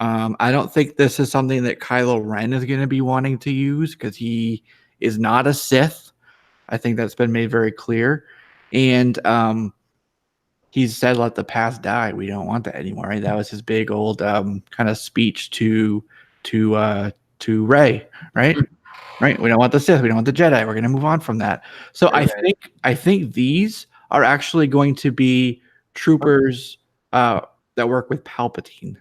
I don't think this is something that Kylo Ren is going to be wanting to use because he is not a Sith. I think that's been made very clear. And he's said, let the past die. We don't want that anymore. Right? That was his big old kind of speech to Rey, right? Right? We don't want the Sith. We don't want the Jedi. We're going to move on from that. So Right. I think these are actually going to be troopers that work with Palpatine.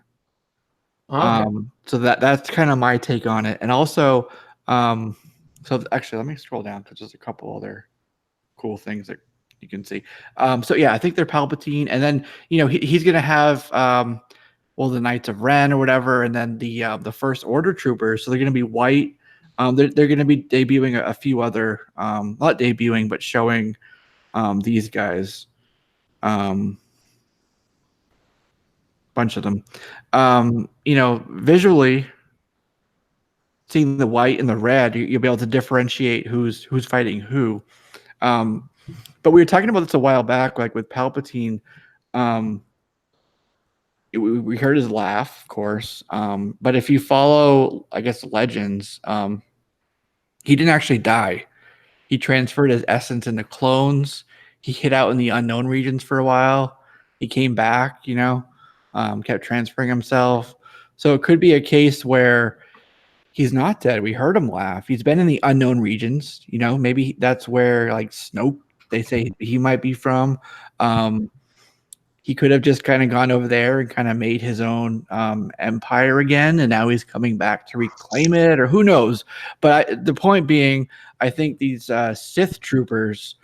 Okay. So that's kind of my take on it. And also, so actually, let me scroll down because there's a couple other cool things that you can see. So yeah, I think they're Palpatine, and then he's gonna have the Knights of Ren or whatever, and then the First Order troopers. So they're gonna be white. They're gonna be debuting a few other not debuting, but showing these guys. Bunch of them. Visually, seeing the white and the red, you'll be able to differentiate who's fighting who. But we were talking about this a while back, like with Palpatine. We heard his laugh, of course. But if you follow, I guess, legends, he didn't actually die. He transferred his essence into clones. He hid out in the unknown regions for a while. He came back, kept transferring himself. So it could be a case where he's not dead. We heard him laugh. He's been in the unknown regions. Maybe that's where like Snoke, they say he might be from. He could have just kind of gone over there and kind of made his own empire again, and now he's coming back to reclaim it, or who knows. But the point being, I think these Sith troopers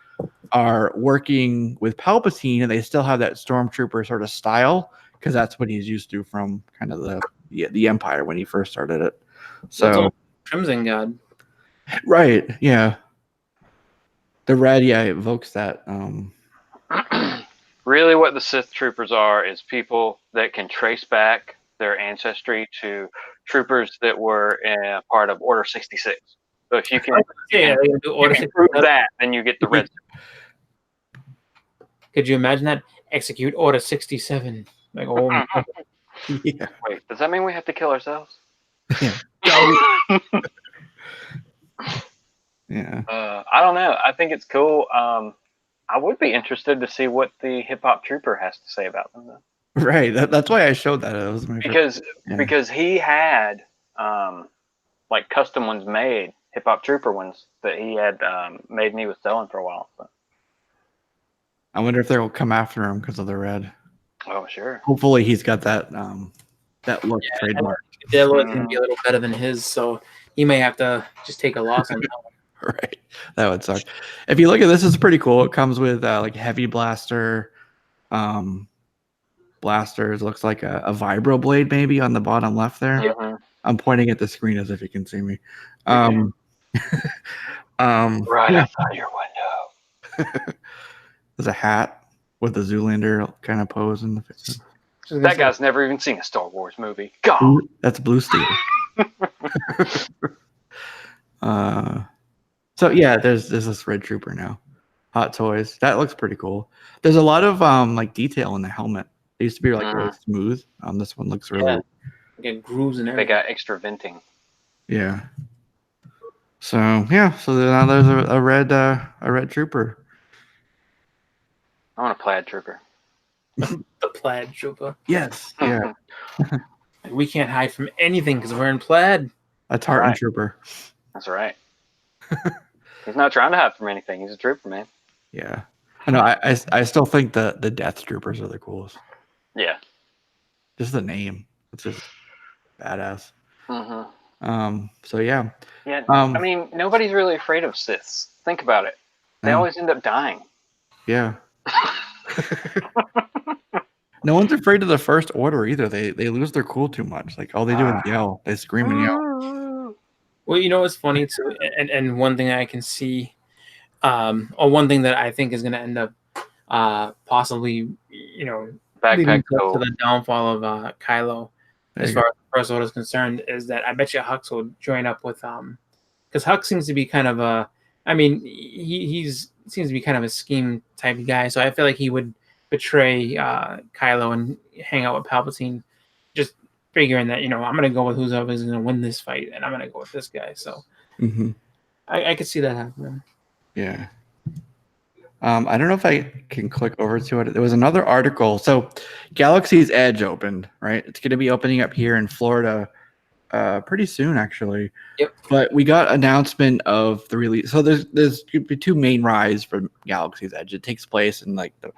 are working with Palpatine, and they still have that stormtrooper sort of style because that's what he's used to from kind of the Empire when he first started it. So Crimson God. Right, yeah. The red, evokes that. Really, what the Sith troopers are is people that can trace back their ancestry to troopers that were part of Order 66. So if you can, prove that, then you get the red. Could you imagine that? Execute Order 67. Like, oh my God. Yeah. Wait, does that mean we have to kill ourselves? Yeah. Yeah. I don't know. I think it's cool. I would be interested to see what the hip hop trooper has to say about them, though. Right. That's why I showed that. It was because he had like custom ones made, hip hop trooper ones that he had made and he was selling for a while. So. I wonder if they'll come after him because of the red. Oh, sure. Hopefully, he's got that look trademark. Their look can be a little better than his, so he may have to just take a loss on that one. Right, that would suck. If you look at this, it's pretty cool. It comes with like heavy blasters. Looks like a vibro blade maybe on the bottom left there. Mm-hmm. I'm pointing at the screen as if you can see me. Right outside your window. There's a hat with the Zoolander kind of pose in the picture. That guy's never even seen a Star Wars movie. God, that's Blue Steel. So yeah, there's this red trooper now. Hot Toys. That looks pretty cool. There's a lot of like detail in the helmet. It used to be like really smooth. This one looks really Get grooves and everything. they got extra venting. Yeah. So yeah, so now there's a red trooper. I want a plaid trooper. The plaid trooper. Yes. Yeah. We can't hide from anything because we're in plaid. A tartan trooper. That's right. He's not trying to hide from anything. He's a trooper, man. Yeah. I know. I still think the Death Troopers are the coolest. Yeah. Just the name. It's just badass. Mm-hmm. So yeah. Yeah. I mean, nobody's really afraid of Siths. Think about it. They always end up dying. Yeah. No one's afraid of the First Order either. They lose their cool too much. Like all they do is yell. They scream and yell. Well, it's funny too, and one thing I can see, or one thing that I think is going to end up possibly, leading to the downfall of Kylo, as far as the First Order is concerned, is that I bet you Hux will join up with because Hux seems to be kind of a, he seems to be kind of a scheme type of guy, so I feel like he would betray Kylo and hang out with Palpatine, just figuring that, I'm going to go with who's going to win this fight, and I'm going to go with this guy. So I could see that happening. Yeah. I don't know if I can click over to it. There was another article. So Galaxy's Edge opened, right? It's going to be opening up here in Florida pretty soon, actually. Yep. But we got announcement of the release. So there's two main rides for Galaxy's Edge. It takes place in like the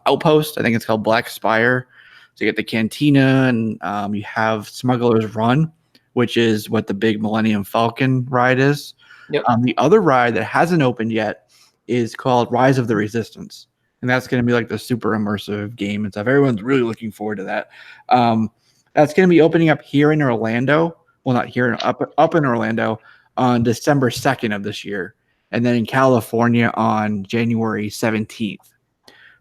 outpost. I think it's called Black Spire. So you get the Cantina, and you have Smuggler's Run, which is what the big Millennium Falcon ride is. Yep. The other ride that hasn't opened yet is called Rise of the Resistance. And that's going to be like the super immersive game and stuff. Everyone's really looking forward to that. That's going to be opening up here in Orlando. Well, not here, up in Orlando on December 2nd of this year. And then in California on January 17th.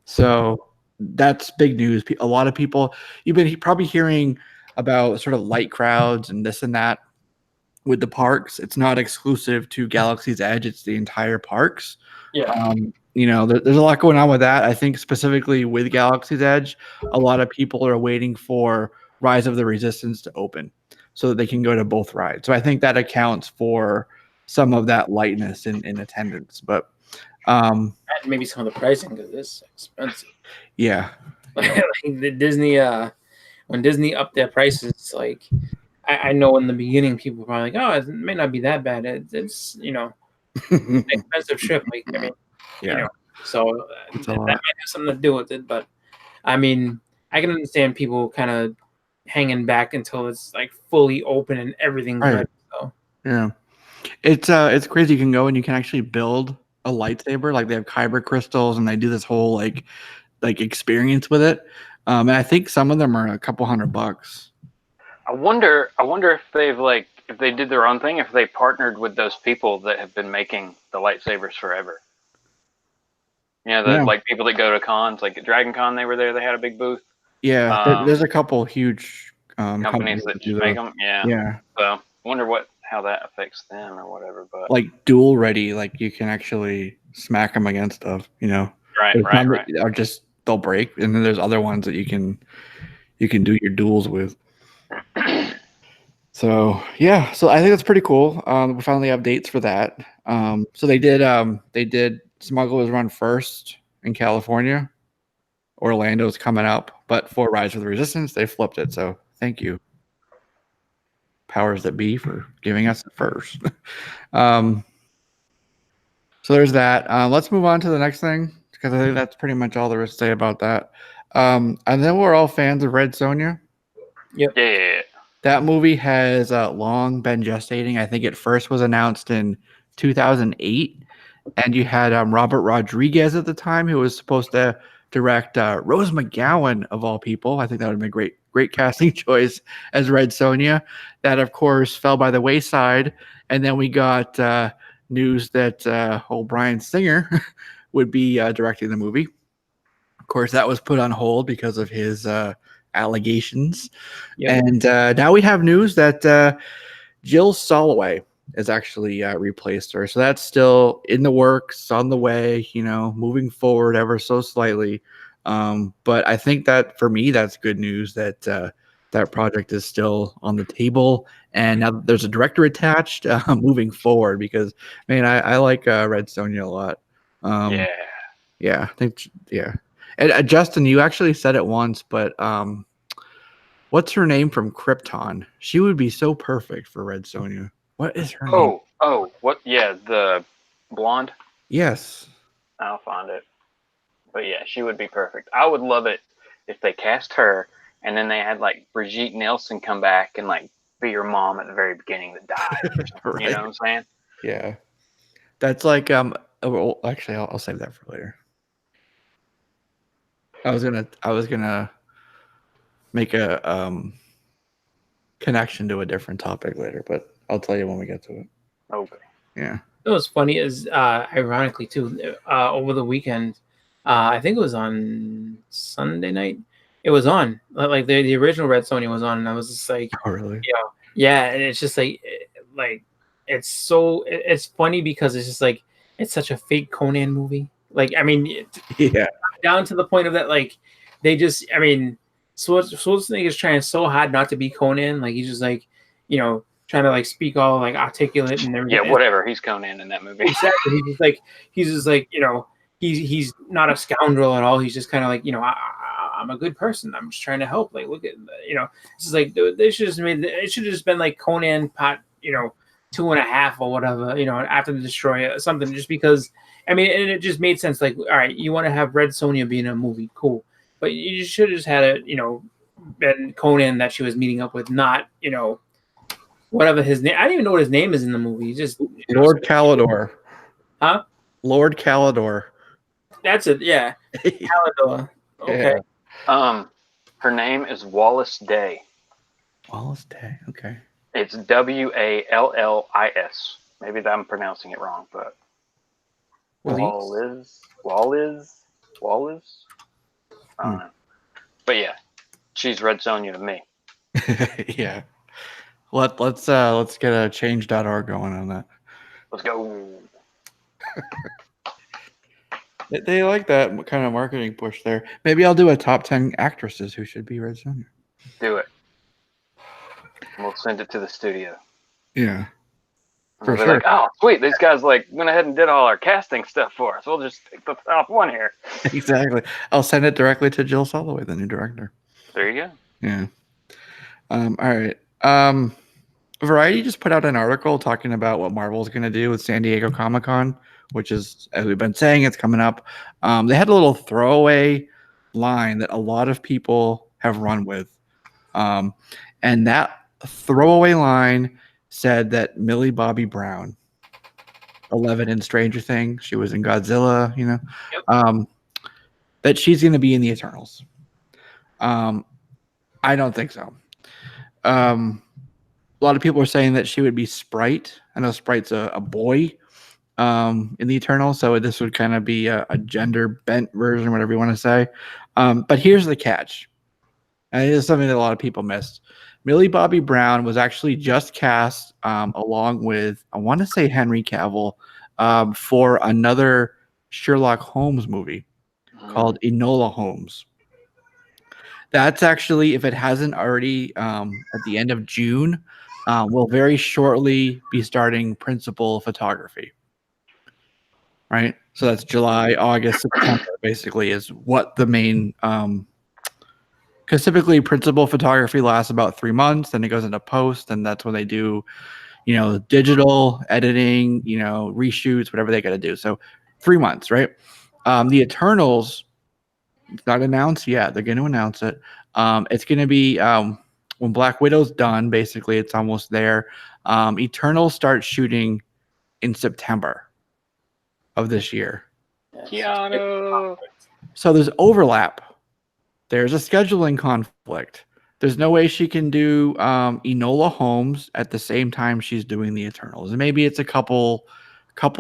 So that's big news. A lot of people, you've been probably hearing about sort of light crowds and this and that with the parks. It's not exclusive to Galaxy's Edge. It's the entire parks. Yeah. There's a lot going on with that. I think specifically with Galaxy's Edge, a lot of people are waiting for Rise of the Resistance to open so that they can go to both rides. So I think that accounts for some of that lightness in attendance. But and maybe some of the pricing because it's expensive. Yeah. Like the Disney, when Disney upped their prices, like I know in the beginning people were probably like, oh, it may not be that bad. It's an expensive trip. Like, I mean, so that might have something to do with it. But I mean, I can understand people kind of hanging back until it's like fully open and everything's ready. So yeah, it's crazy. You can go and you can actually build a lightsaber. Like they have kyber crystals and they do this whole like experience with it. And I think some of them are a couple $100. I wonder if if they did their own thing, if they partnered with those people that have been making the lightsabers forever. Like people that go to cons, like at Dragon Con, they were there. They had a big booth. Yeah, there's a couple huge companies that just make them. Yeah. Yeah. So I wonder how that affects them or whatever. But like dual ready, like you can actually smack them against stuff. Right. Or just they'll break, and then there's other ones that you can do your duels with. So yeah, so I think that's pretty cool. We finally have dates for that. So they did Smuggler's Run first in California. Orlando's coming up, but for Rise of the Resistance, they flipped it. So thank you, powers that be, for giving us it first. So there's that. Let's move on to the next thing, because I think that's pretty much all there is to say about that. And then we're all fans of Red Sonja. Yep. Yeah. That movie has long been gestating. I think it first was announced in 2008, and you had Robert Rodriguez at the time, who was supposed to direct Rose McGowan, of all people. I think that would have been a great casting choice as Red Sonja. That, of course, fell by the wayside. And then we got news that old Bryan Singer would be directing the movie. Of course, that was put on hold because of his allegations. Yep. And now we have news that Jill Soloway is actually replaced her. So that's still in the works, on the way, moving forward ever so slightly. But I think that for me, that's good news that that project is still on the table. And now there's a director attached moving forward, because, man, I like Red Sonja a lot. Yeah, I think, yeah. And Justin, you actually said it once, but what's her name from Krypton? She would be so perfect for Red Sonja. What is her name? Oh, what? Yeah, the blonde? Yes. I'll find it. But yeah, she would be perfect. I would love it if they cast her and then they had like Brigitte Nielsen come back and like be your mom at the very beginning that died. Right. You know what I'm saying? Yeah. That's like well, actually I'll save that for later. I was gonna make a connection to a different topic later, but I'll tell you when we get to it. Okay. Yeah. It was funny is ironically too, over the weekend, I think it was on Sunday night. It was on like the original Red Sonja was on, and I was just like, oh really? Yeah, and it's just like it's funny because it's just like it's such a fake Conan movie. Like, I mean, yeah, down to the point of that, like they just, I mean, Schwarzenegger is trying so hard not to be Conan. Like he's just like, trying to like speak all like articulate and everything. Yeah, whatever. He's Conan in that movie. Exactly. He's just like, he's not a scoundrel at all. He's just kind of like, I'm a good person. I'm just trying to help. Like, look at, it's just like they should just it should have just been like Conan Part 2.5 or whatever. After the Destroyer, something. Just because, and it just made sense. Like, all right, you want to have Red Sonja be in a movie, cool, but you should have just had it. Been Conan that she was meeting up with, not whatever his name. I don't even know what his name is in the movie. He's just Lord Calidor. Huh? Lord Calidor. That's it. Yeah. Calidor. Okay. Yeah. Her name is Wallace Day. Wallace Day. Okay. It's Wallis. Maybe I'm pronouncing it wrong, but Wallace. I don't know. But yeah, she's Red Sonja to me. Yeah. Let's get a change.org going on that. Let's go. They like that kind of marketing push there. Maybe I'll do a top 10 actresses who should be Red Sonja. Do it. We'll send it to the studio. Yeah. For sure. Like, oh, sweet. These guys went ahead and did all our casting stuff for us. We'll just take the top one here. Exactly. I'll send it directly to Jill Soloway, the new director. There you go. Yeah. All right. Variety just put out an article talking about what Marvel's going to do with San Diego Comic-Con, which is, as we've been saying, it's coming up. They had a little throwaway line that a lot of people have run with. And that throwaway line said that Millie Bobby Brown, 11 in Stranger Things, she was in Godzilla, Yep. That she's going to be in the Eternals. I don't think so. A lot of people are saying that she would be Sprite. I know Sprite's a boy in the Eternals, so this would kind of be a gender bent version, whatever you want to say. But here's the catch. And it is something that a lot of people missed. Millie Bobby Brown was actually just cast along with, I want to say, Henry Cavill for another Sherlock Holmes movie called Enola Holmes. That's actually, if it hasn't already, at the end of June, will very shortly be starting principal photography. Right? So that's July, August, September, basically, is what the main... because typically principal photography lasts about 3 months, then it goes into post, and that's when they do, digital editing, reshoots, whatever they got to do. So 3 months, right? The Eternals, it's not announced yet. They're going to announce it. It's going to be when Black Widow's done. Basically, it's almost there. Eternals start shooting in September of this year. Keanu. So there's overlap. There's a scheduling conflict. There's no way she can do Enola Holmes at the same time she's doing the Eternals. And maybe it's a couple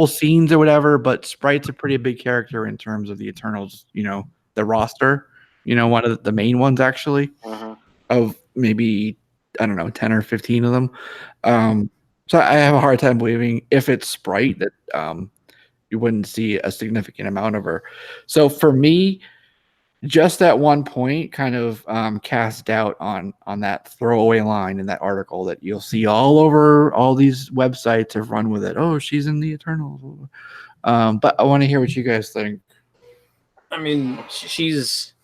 scenes or whatever, but Sprite's a pretty big character in terms of the Eternals, the roster, one of the main ones actually, of maybe, I don't know, 10 or 15 of them. So I have a hard time believing if it's Sprite that you wouldn't see a significant amount of her. So for me, just that one point kind of cast doubt on that throwaway line in that article that you'll see all over all these websites have run with it. Oh, she's in the Eternals. But I want to hear what you guys think. I mean, she's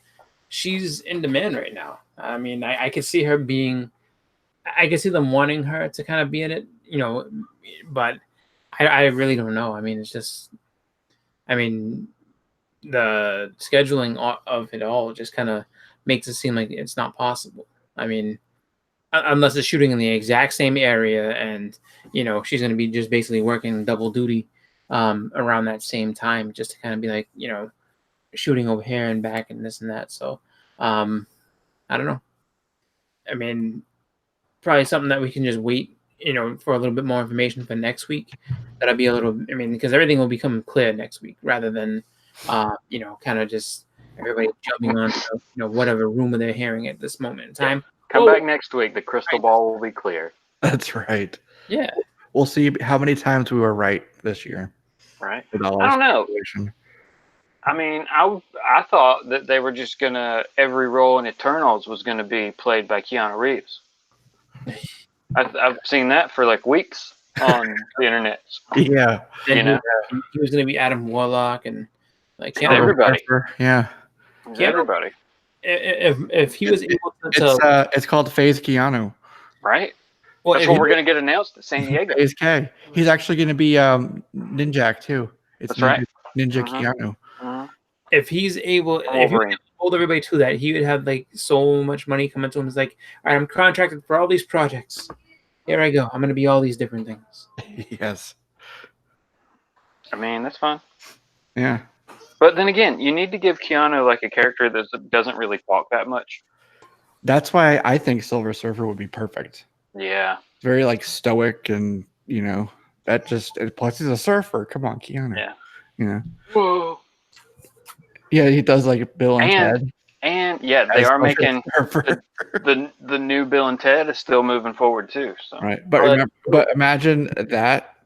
in demand right now. I mean, I could see her being, I could see them wanting her to kind of be in it, but I really don't know. I mean, it's just, the scheduling of it all just kind of makes it seem like it's not possible. I mean, unless it's shooting in the exact same area and, she's going to be just basically working double duty around that same time just to kind of be like, shooting over here and back and this and that. So I don't know. I mean, probably something that we can just wait, for a little bit more information for next week. That'll be a little, because everything will become clear next week rather than, kind of just everybody jumping on, whatever rumor they're hearing at this moment in time. Come back next week. The crystal ball will be clear. That's right. Yeah. We'll see how many times we were right this year. Right. I don't know. I mean, I thought that they were just gonna, every role in Eternals was gonna be played by Keanu Reeves. I've seen that for like weeks on the internet. Yeah. He was gonna be Adam Warlock and like everybody. Yeah. Everybody. if he was able to It's called Phase Keanu. Right. well, That's if what he- we're gonna get announced at San Diego. Phase K. He's actually going to be Ninjak too. It's That's right. Ninja Mhm. Keanu. if he's able, I'm if he Wolverine. hold everybody to that, he would have like so much money coming to him. It's like, all right, I'm contracted for all these projects. Here I go. I'm gonna be all these different things. Yes. I mean, that's fine. Yeah. But then again, you need to give Keanu like a character that doesn't really talk that much. That's why I think Silver Surfer would be perfect. Yeah. Very like stoic, and that just plus he's a surfer. Come on, Keanu. Yeah. Whoa. Yeah, he does like Bill and Ted. And yeah, they as are Silver making Surfer. the new Bill and Ted is still moving forward too. So Right, but imagine that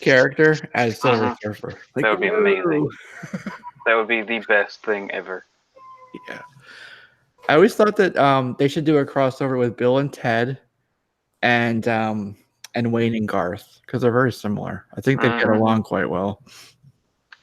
character as Silver Surfer. Like, that would be amazing. whoa. That would be the best thing ever. Yeah. I always thought that they should do a crossover with Bill and Ted and Wayne and Garth, because they're very similar. I think they get along quite well.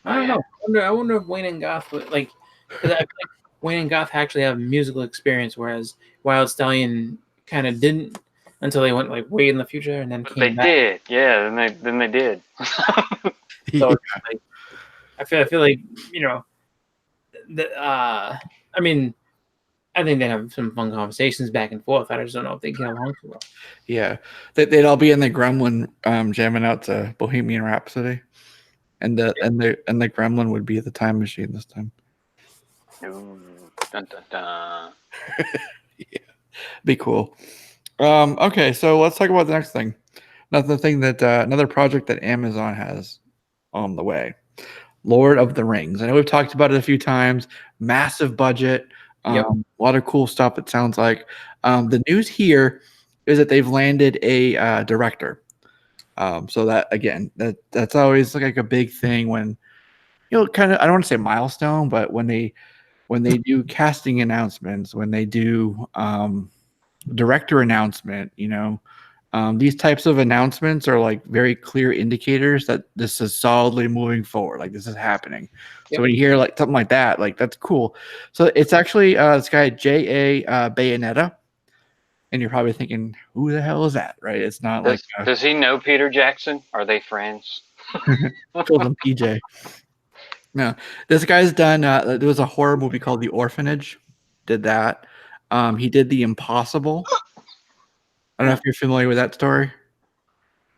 I don't know. I wonder if Wayne and Goth would like, because I feel like Wayne and Goth actually have musical experience, whereas Wild Stallion kind of didn't until they went like way in the future and then But came they back. did, yeah. Then they did. So it's like, I feel like I mean, I think they have some fun conversations back and forth. I just don't know if they get along too well. Yeah, they'd all be in the Gremlin jamming out to Bohemian Rhapsody, and the Gremlin would be the time machine this time. Ooh, dun, dun, dun. Yeah, be cool. Okay, so let's talk about the next thing. Another project that Amazon has on the way. Lord of the Rings. I know we've talked about it a few times. Massive budget. A lot of cool stuff, it sounds like. The news here is that they've landed a director. So that, again, that's always like a big thing when, kind of, I don't want to say milestone, but when they do casting announcements, when they do director announcement, these types of announcements are like very clear indicators that this is solidly moving forward. Like this is happening. So when you hear like something like that, like that's cool. So it's actually this guy J.A. Bayonetta, and you're probably thinking, who the hell is that? Right? It's not Does he know Peter Jackson? Are they friends? calls him PJ. No, this guy's done. There was a horror movie called The Orphanage. Did that. He did The Impossible. I don't know if you're familiar with that story.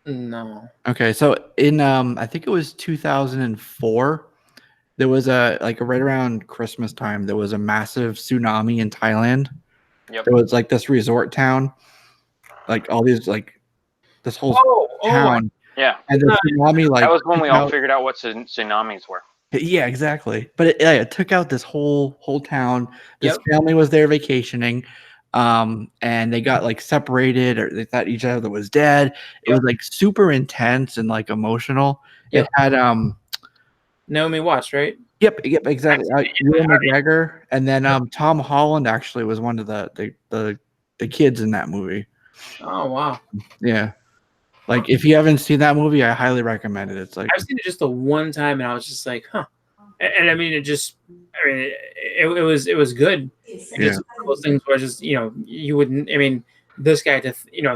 No. Okay, so in I think it was 2004, there was right around Christmas time, there was a massive tsunami in Thailand. Yep. There was like this resort town, like all these this whole town. Yeah. And the tsunami that was when we all figured out what tsunamis were. Yeah, exactly. But it took out this whole town. This family was there vacationing. And they got like separated, or they thought each other was dead. It was like super intense and like emotional. It had Naomi Watts, right? Yep, exactly. Ewan McGregor, and then Tom Holland actually was one of the kids in that movie. Oh wow. Yeah. Like if you haven't seen that movie, I highly recommend it. It's like I've seen it just the one time, and I was just like, huh. And I mean, it was good. Just those things where just you wouldn't. I mean, this guy to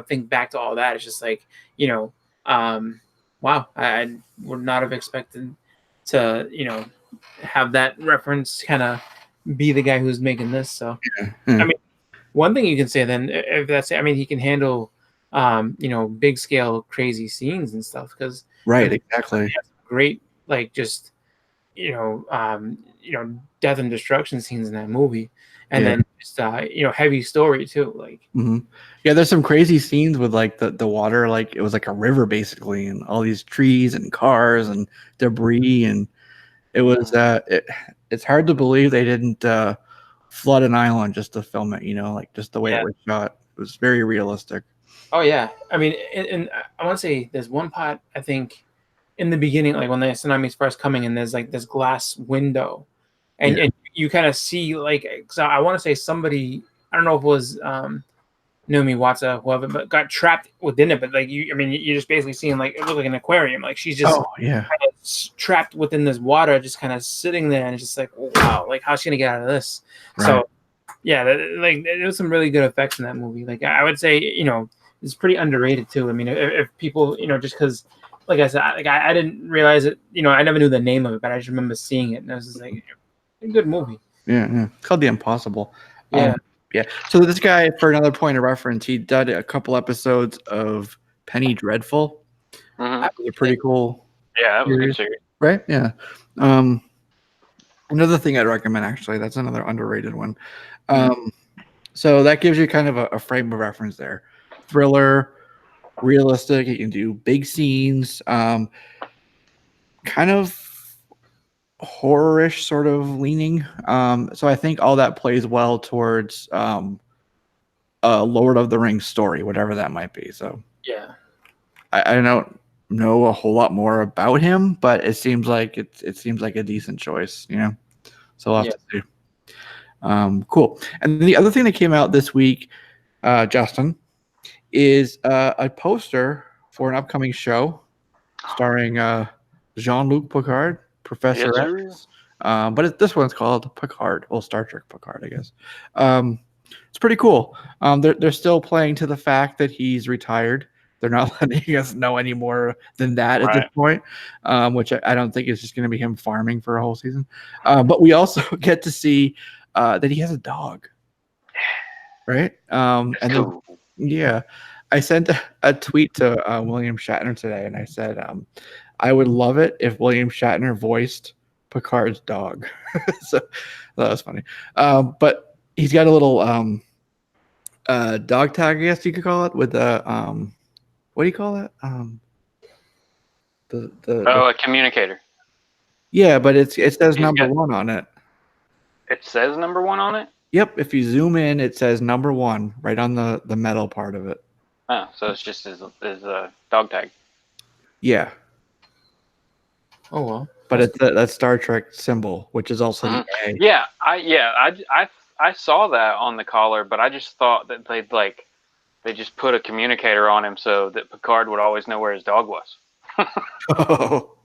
think back to all that. It's just like wow. I would not have expected to have that reference kind of be the guy who's making this. So I mean, one thing you can say then, if that's, I mean, he can handle big scale crazy scenes and stuff, because exactly great just death and destruction scenes in that movie, and then just heavy story too, like there's some crazy scenes with like the water, like it was like a river basically, and all these trees and cars and debris, and it was it's hard to believe they didn't flood an island just to film it, like just the way it was shot. It was very realistic. Oh yeah, I mean, and I want to say there's one part, I think, in the beginning, like when the tsunami's first coming, and there's like this glass window, and you kind of see like, so I want to say somebody, I don't know if it was Naomi Watts or whoever, but got trapped within it. But like you're just basically seeing like it looked like an aquarium, like she's just kind of trapped within this water, just kind of sitting there, and it's just like, oh, wow, like how's she gonna get out of this? Right. So yeah, like there was some really good effects in that movie. Like I would say, it's pretty underrated too. I mean, if people, just because, like I said, I didn't realize it. I never knew the name of it, but I just remember seeing it, and I was just like, a good movie. Yeah. It's called The Impossible. Yeah. Yeah. So this guy, for another point of reference, he did a couple episodes of Penny Dreadful. That was a pretty cool. Yeah, that was a good series. Right? Yeah. Another thing I'd recommend, actually, that's another underrated one. So that gives you kind of a frame of reference there. Thriller, realistic. You can do big scenes, kind of horror-ish sort of leaning. So I think all that plays well towards a Lord of the Rings story, whatever that might be. So yeah, I don't know a whole lot more about him, but it seems like it seems like a decent choice, So we'll have to see. Cool. And the other thing that came out this week, Justin, is a poster for an upcoming show starring Jean-Luc Picard, Professor X. But this one's called Picard. Well, Star Trek Picard, I guess. It's pretty cool. They're still playing to the fact that he's retired. They're not letting us know any more than that at this point, which I don't think is just going to be him farming for a whole season. But we also get to see that he has a dog, right? And cool. Then, I sent a tweet to William Shatner today, and I said, I would love it if William Shatner voiced Picard's dog. So that was funny. But he's got a little dog tag, I guess you could call it, with the what do you call that? A communicator. Yeah, but it says number 1 on it. It says number 1 on it? Yep. If you zoom in, it says number 1 right on the metal part of it. Oh, so it's just his dog tag. Yeah. Oh well. But it's that Star Trek symbol, which is also the A. Yeah, I saw that on the collar, but I just thought that they just put a communicator on him so that Picard would always know where his dog was. Oh.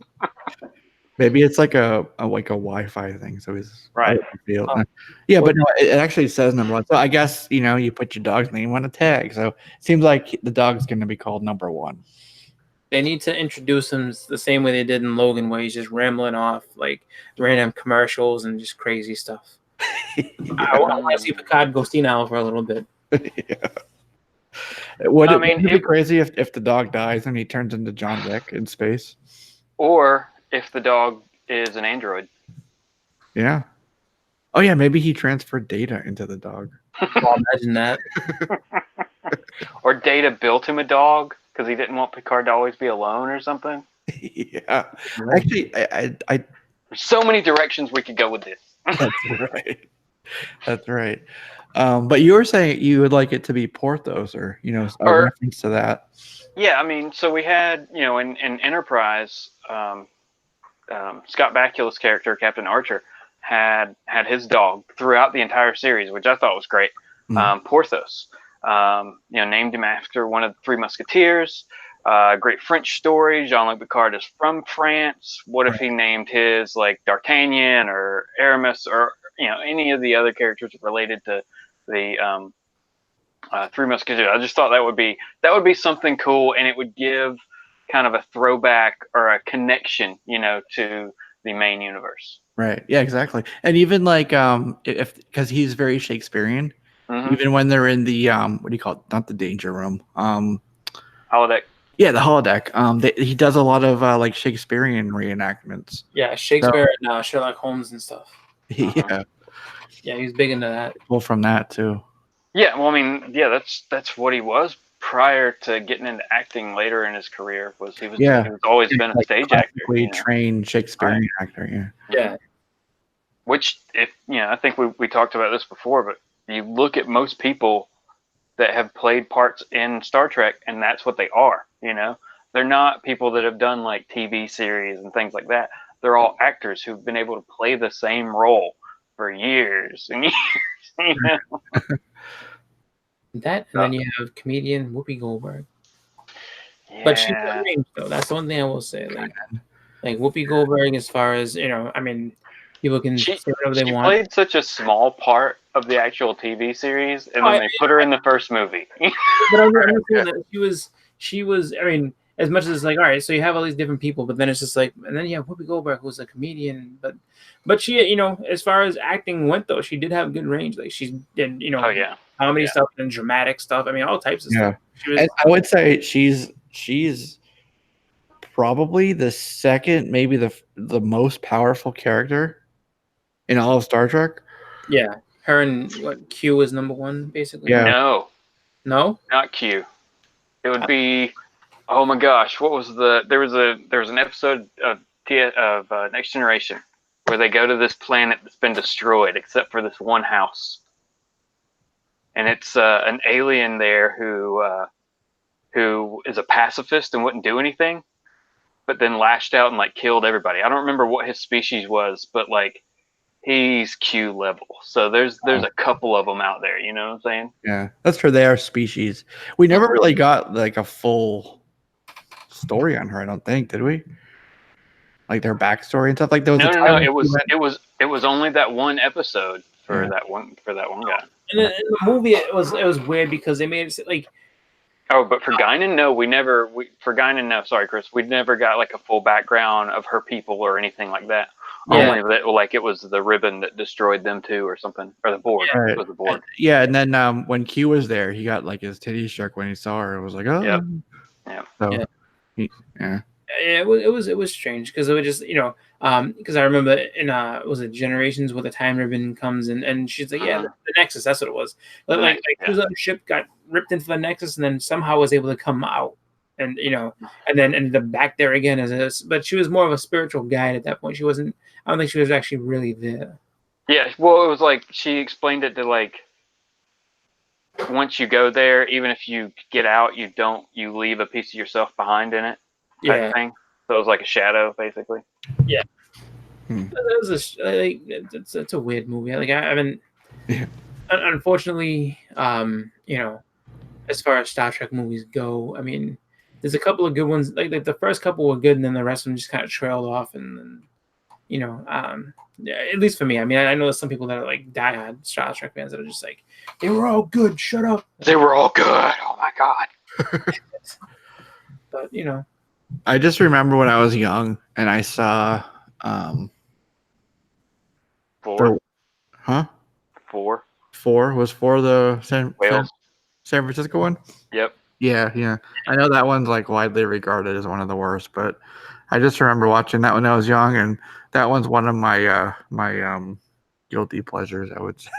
Maybe it's like a Wi-Fi thing, so he's right. Yeah, but no, it actually says number 1. So I guess you put your dog's name on a tag. So it seems like the dog's going to be called number 1. They need to introduce him the same way they did in Logan, where he's just rambling off like random commercials and just crazy stuff. I want to see Picard go senile for a little bit. Yeah. Would it be crazy if the dog dies and he turns into John Wick in space? Or if the dog is an android. Yeah. Oh, yeah, maybe he transferred Data into the dog. Well, imagine that. Or Data built him a dog because he didn't want Picard to always be alone or something. Yeah. Actually, I there's so many directions we could go with this. That's right. But you were saying you would like it to be Porthos or a reference to that. Yeah, I mean, so we had, in Enterprise, Scott Bakula's character, Captain Archer, had his dog throughout the entire series, which I thought was great. Porthos, named him after one of the Three Musketeers. Great French story. Jean-Luc Picard is from France. What if he named his like D'Artagnan or Aramis or any of the other characters related to the Three Musketeers? I just thought that would be something cool, and it would give kind of a throwback or a connection, to the main universe. Right. Yeah, exactly. And even like because he's very Shakespearean, even when they're in the what do you call it? Not the danger room. Holodeck. Yeah, the holodeck. He does a lot of like Shakespearean reenactments. Yeah, Shakespeare and Sherlock Holmes and stuff. Yeah. Yeah, he's big into that. Well, from that too. Yeah, well, I mean, yeah, that's what he was prior to getting into acting later in his career. He was always been a stage actor. Trained Shakespearean actor. Yeah. Yeah. Which, I think we talked about this before, but you look at most people that have played parts in Star Trek, and that's what they are. They're not people that have done like TV series and things like that. They're all actors who've been able to play the same role for years and years. That, and then you have comedian Whoopi Goldberg. Yeah. But she's range, though. That's the one thing I will say. Like Whoopi Goldberg, as far as I mean, people can say whatever they want. She played such a small part of the actual TV series, and then they put her in the first movie. But I'm not saying that she was. I mean, as much as it's like, all right, so you have all these different people, but then it's just like, and then you have Whoopi Goldberg, who's a comedian, but she, as far as acting went, though, she did have good range. Like she did, comedy stuff and dramatic stuff. I mean, all types of stuff. And I would say she's probably the second, maybe the most powerful character in all of Star Trek. Yeah. Her and Q is number one, basically. Yeah. No, not Q. It would be. Oh my gosh, what was there was an episode of Next Generation where they go to this planet that's been destroyed except for this one house, and it's an alien there who is a pacifist and wouldn't do anything, but then lashed out and killed everybody. I don't remember what his species was, but he's Q level. So there's a couple of them out there. You know what I'm saying? Yeah, that's true. They are species. We never really got a full story on her. I don't think, did we? Their backstory and stuff like those. No. It was only that one episode for that one guy. And in the movie, it was weird because they made it Oh, but for Guinan, no. Sorry, Chris. We never got a full background of her people or anything like that. Yeah. Only that, it was the ribbon that destroyed them too, or something, or the board. Right. It was the board. Yeah, and then when Q was there, he got his titties struck when he saw her. It was like, oh, Yep. So, yeah. It was strange because it was just because I remember in was it Generations where the time ribbon comes and she's like, the Nexus, that's what it was. But she was on the ship, got ripped into the Nexus, and then somehow was able to come out. And and then ended up back there again but she was more of a spiritual guide at that point. She wasn't. I don't think she was actually really there. Yeah, well, it was she explained it to once you go there, even if you get out, you leave a piece of yourself behind in it. Type thing. So it was a shadow, basically. Yeah. That was it's a weird movie. I mean, unfortunately, as far as Star Trek movies go, I mean, there's a couple of good ones. The first couple were good, and then the rest of them just kind of trailed off. And then, at least for me, I mean, I know there's some people that are diehard Star Trek fans that are just they were all good. Shut up. They were all good. Oh my god. But I just remember when I was young and I saw 4. Huh? 4. 4 was 4 the San Francisco one? Yep. Yeah. I know that one's widely regarded as one of the worst, but I just remember watching that when I was young, and that one's one of my guilty pleasures, I would say.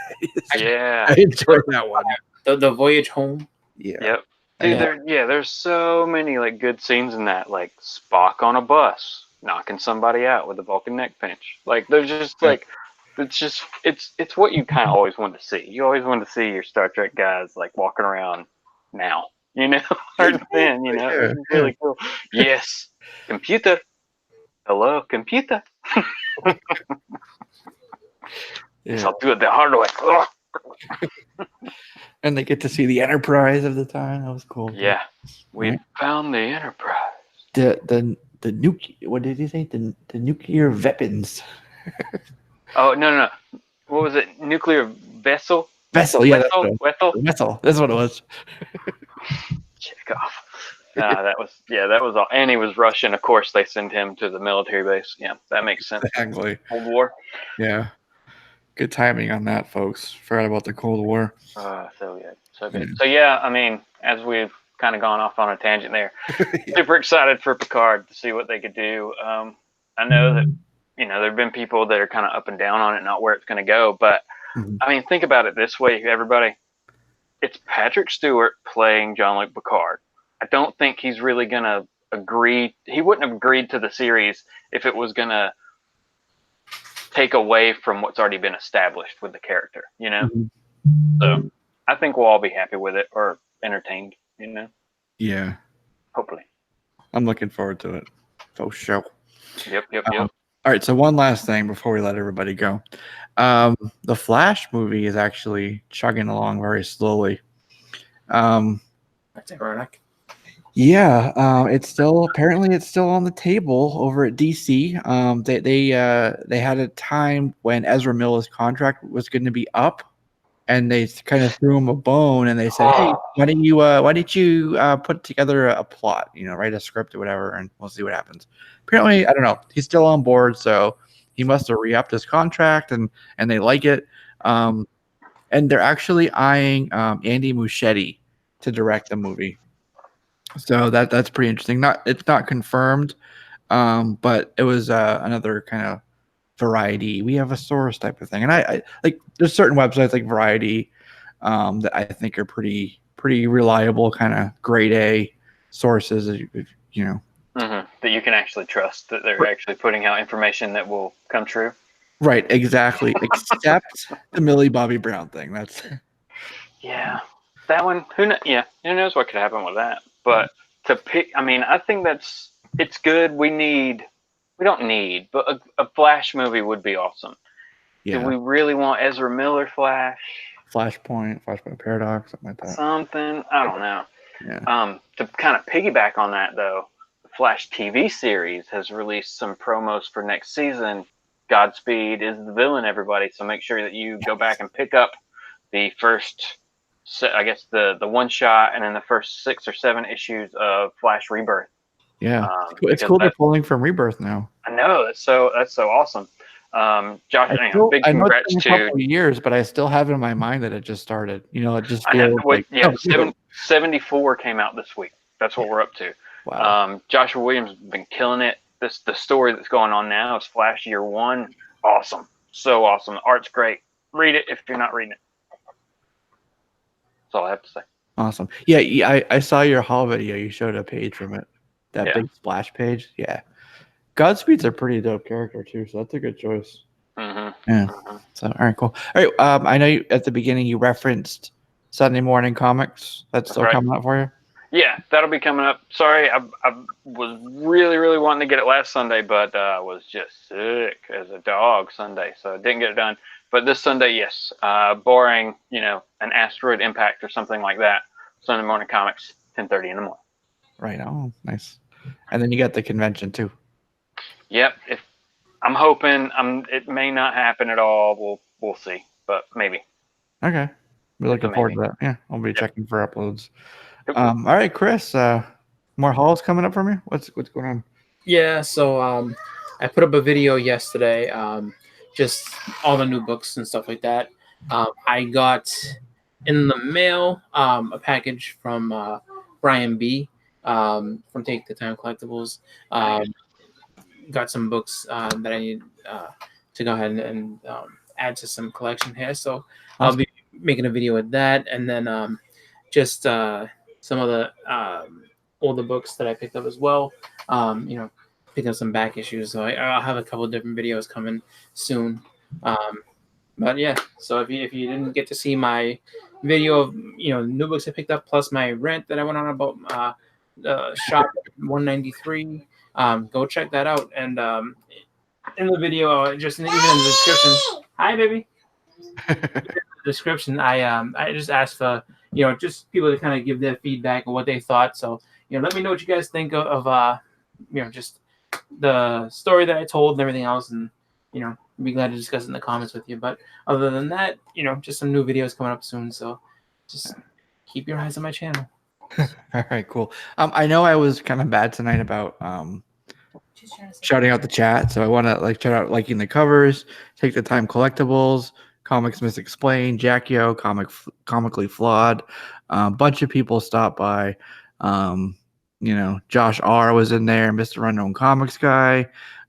Yeah. I enjoyed that one. The Voyage Home. Yeah. Yep. Dude, there's so many good scenes in that, Spock on a bus knocking somebody out with a Vulcan neck pinch. There's just it's what you kind of always want to see. You always want to see your Star Trek guys walking around now, or then, it's really cool. Yes, computer. Hello, computer. I'll do it the hard way. And they get to see the Enterprise of the time. That was cool. Yeah, we found the Enterprise. The nuclear. What did he say? The nuclear weapons. Oh no! What was it? Nuclear vessel. Vessel. Yeah, vessel. That's what it was. Check off. That was all. And he was Russian. Of course, they send him to the military base. Yeah, that makes sense. Exactly. Cold War. Yeah. Good timing on that, folks. Forgot about the Cold War. So good. Yeah. So yeah, I mean, as we've kind of gone off on a tangent there, super excited for Picard to see what they could do. I know that there have been people that are kind of up and down on it, not where it's going to go. But I mean, think about it this way, everybody. It's Patrick Stewart playing Jean-Luc Picard. I don't think he's really going to agree. He wouldn't have agreed to the series if it was going to take away from what's already been established with the character, So I think we'll all be happy with it or entertained, Yeah. Hopefully. I'm looking forward to it. For sure. Yep. All right, so one last thing before we let everybody go. The Flash movie is actually chugging along very slowly. That's ironic. Yeah, it's still on the table over at DC. They had a time when Ezra Miller's contract was going to be up, and they kind of threw him a bone, and they said, "Hey, why didn't you put together a plot? Write a script or whatever, and we'll see what happens." Apparently, I don't know. He's still on board, so he must have re-upped his contract, and they like it. And they're actually eyeing Andy Muschietti to direct the movie. So that's pretty interesting. It's not confirmed, but it was another kind of Variety. We have a source type of thing, and I like. There's certain websites like Variety that I think are pretty reliable, kind of grade A sources. That you can actually trust, that they're actually putting out information that will come true. Right, exactly. Except the Millie Bobby Brown thing. That's that one. Who knows what could happen with that? But to pick, I think it's good. We don't need, but a Flash movie would be awesome. Yeah. Do we really want Ezra Miller Flash? Flashpoint Paradox, something like that. Something, I don't know. Yeah. To kind of piggyback on that, though, the Flash TV series has released some promos for next season. Godspeed is the villain, everybody. So make sure that you go back and pick up the first, I guess the one shot, and then the first 6 or 7 issues of Flash Rebirth. Yeah, it's cool they're pulling from Rebirth now. I know, that's so awesome. Josh, big congrats to. A couple of years, but I still have it in my mind that it just started. It just feels like 74 came out this week. That's what we're up to. Wow. Joshua Williams has been killing it. The story that's going on now is Flash Year 1. Awesome, so awesome. The art's great. Read it if you're not reading it. That's all I have to say. Awesome. Yeah, I saw your haul video. You showed a page from it. That big splash page. Yeah. Godspeed's a pretty dope character too, so that's a good choice. Mm-hmm. Yeah. So all right, cool. All right. I know at the beginning you referenced Sunday Morning Comics. That's still coming up for you? Yeah, that'll be coming up. Sorry, I was really, really wanting to get it last Sunday, but I was just sick as a dog Sunday, so I didn't get it done. But this Sunday, yes, barring an asteroid impact or something like that, Sunday Morning Comics, 10:30 in the morning. Right. Oh, nice. And then you got the convention too. Yep. If I'm hoping, it may not happen at all. We'll see, but maybe. Okay. We're looking forward to that. Yeah, I'll be checking for uploads. All right, Chris. More hauls coming up from you. What's going on? Yeah. So I put up a video yesterday. Just all the new books and stuff like that. I got in the mail a package from Brian B. From Take the Time Collectibles. Got some books that I need to go ahead and add to some collection here. So I'll be making a video with that, and then just some of the older books that I picked up as well. Picking up some back issues. So I'll have a couple of different videos coming soon. But yeah, so if you didn't get to see my video of new books I picked up, plus my rant that I went on about Shop 193, go check that out. And in the video, just even in the description, hi baby. In the description, I just asked for just people to kind of give their feedback on what they thought. So let me know what you guys think of just the story that I told and everything else, and I'd be glad to discuss it in the comments with you. But other than that, just some new videos coming up soon. So just keep your eyes on my channel. All right, cool. I know I was kind of bad tonight about shouting out the chat, so I want to shout out liking the covers, Take the Time Collectibles, Comics Misexplained, Jack Yo, Comically Flawed. A bunch of people stopped by. Josh R was in there, Mr. Unknown Comics Guy,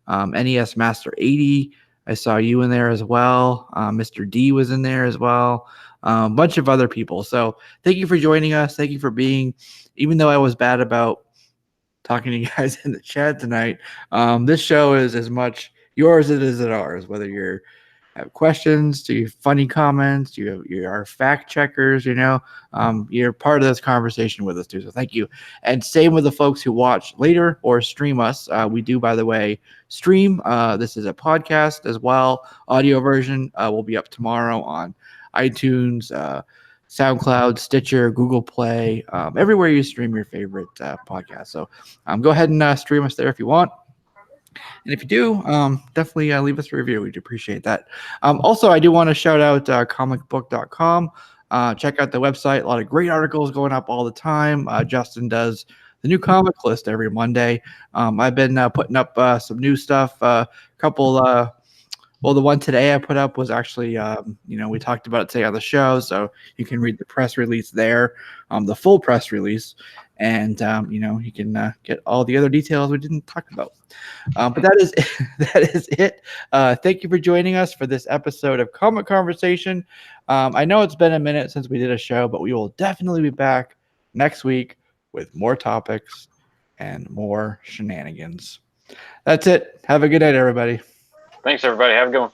NES Master 80. I saw you in there as well. Mr. D was in there as well. A bunch of other people. So thank you for joining us. Thank you for being, even though I was bad about talking to you guys in the chat tonight, this show is as much yours as it is ours, whether you have questions, do you have funny comments, you are fact checkers, you're part of this conversation with us too. So thank you. And same with the folks who watch later or stream us. We do, by the way, stream. This is a podcast as well. Audio version will be up tomorrow on iTunes, SoundCloud, Stitcher, Google Play, everywhere you stream your favorite podcast. So go ahead and stream us there if you want. And if you do, definitely leave us a review. We'd appreciate that. Also, I do want to shout out comicbook.com. Check out the website. A lot of great articles going up all the time. Justin does the new comic list every Monday. I've been putting up some new stuff. Well, the one today I put up was actually, we talked about it today on the show, so you can read the press release there, the full press release, and you can get all the other details we didn't talk about. But that is it. Thank you for joining us for this episode of Comic Conversation. I know it's been a minute since we did a show, but we will definitely be back next week with more topics and more shenanigans. That's it. Have a good night, everybody. Thanks, everybody. Have a good one.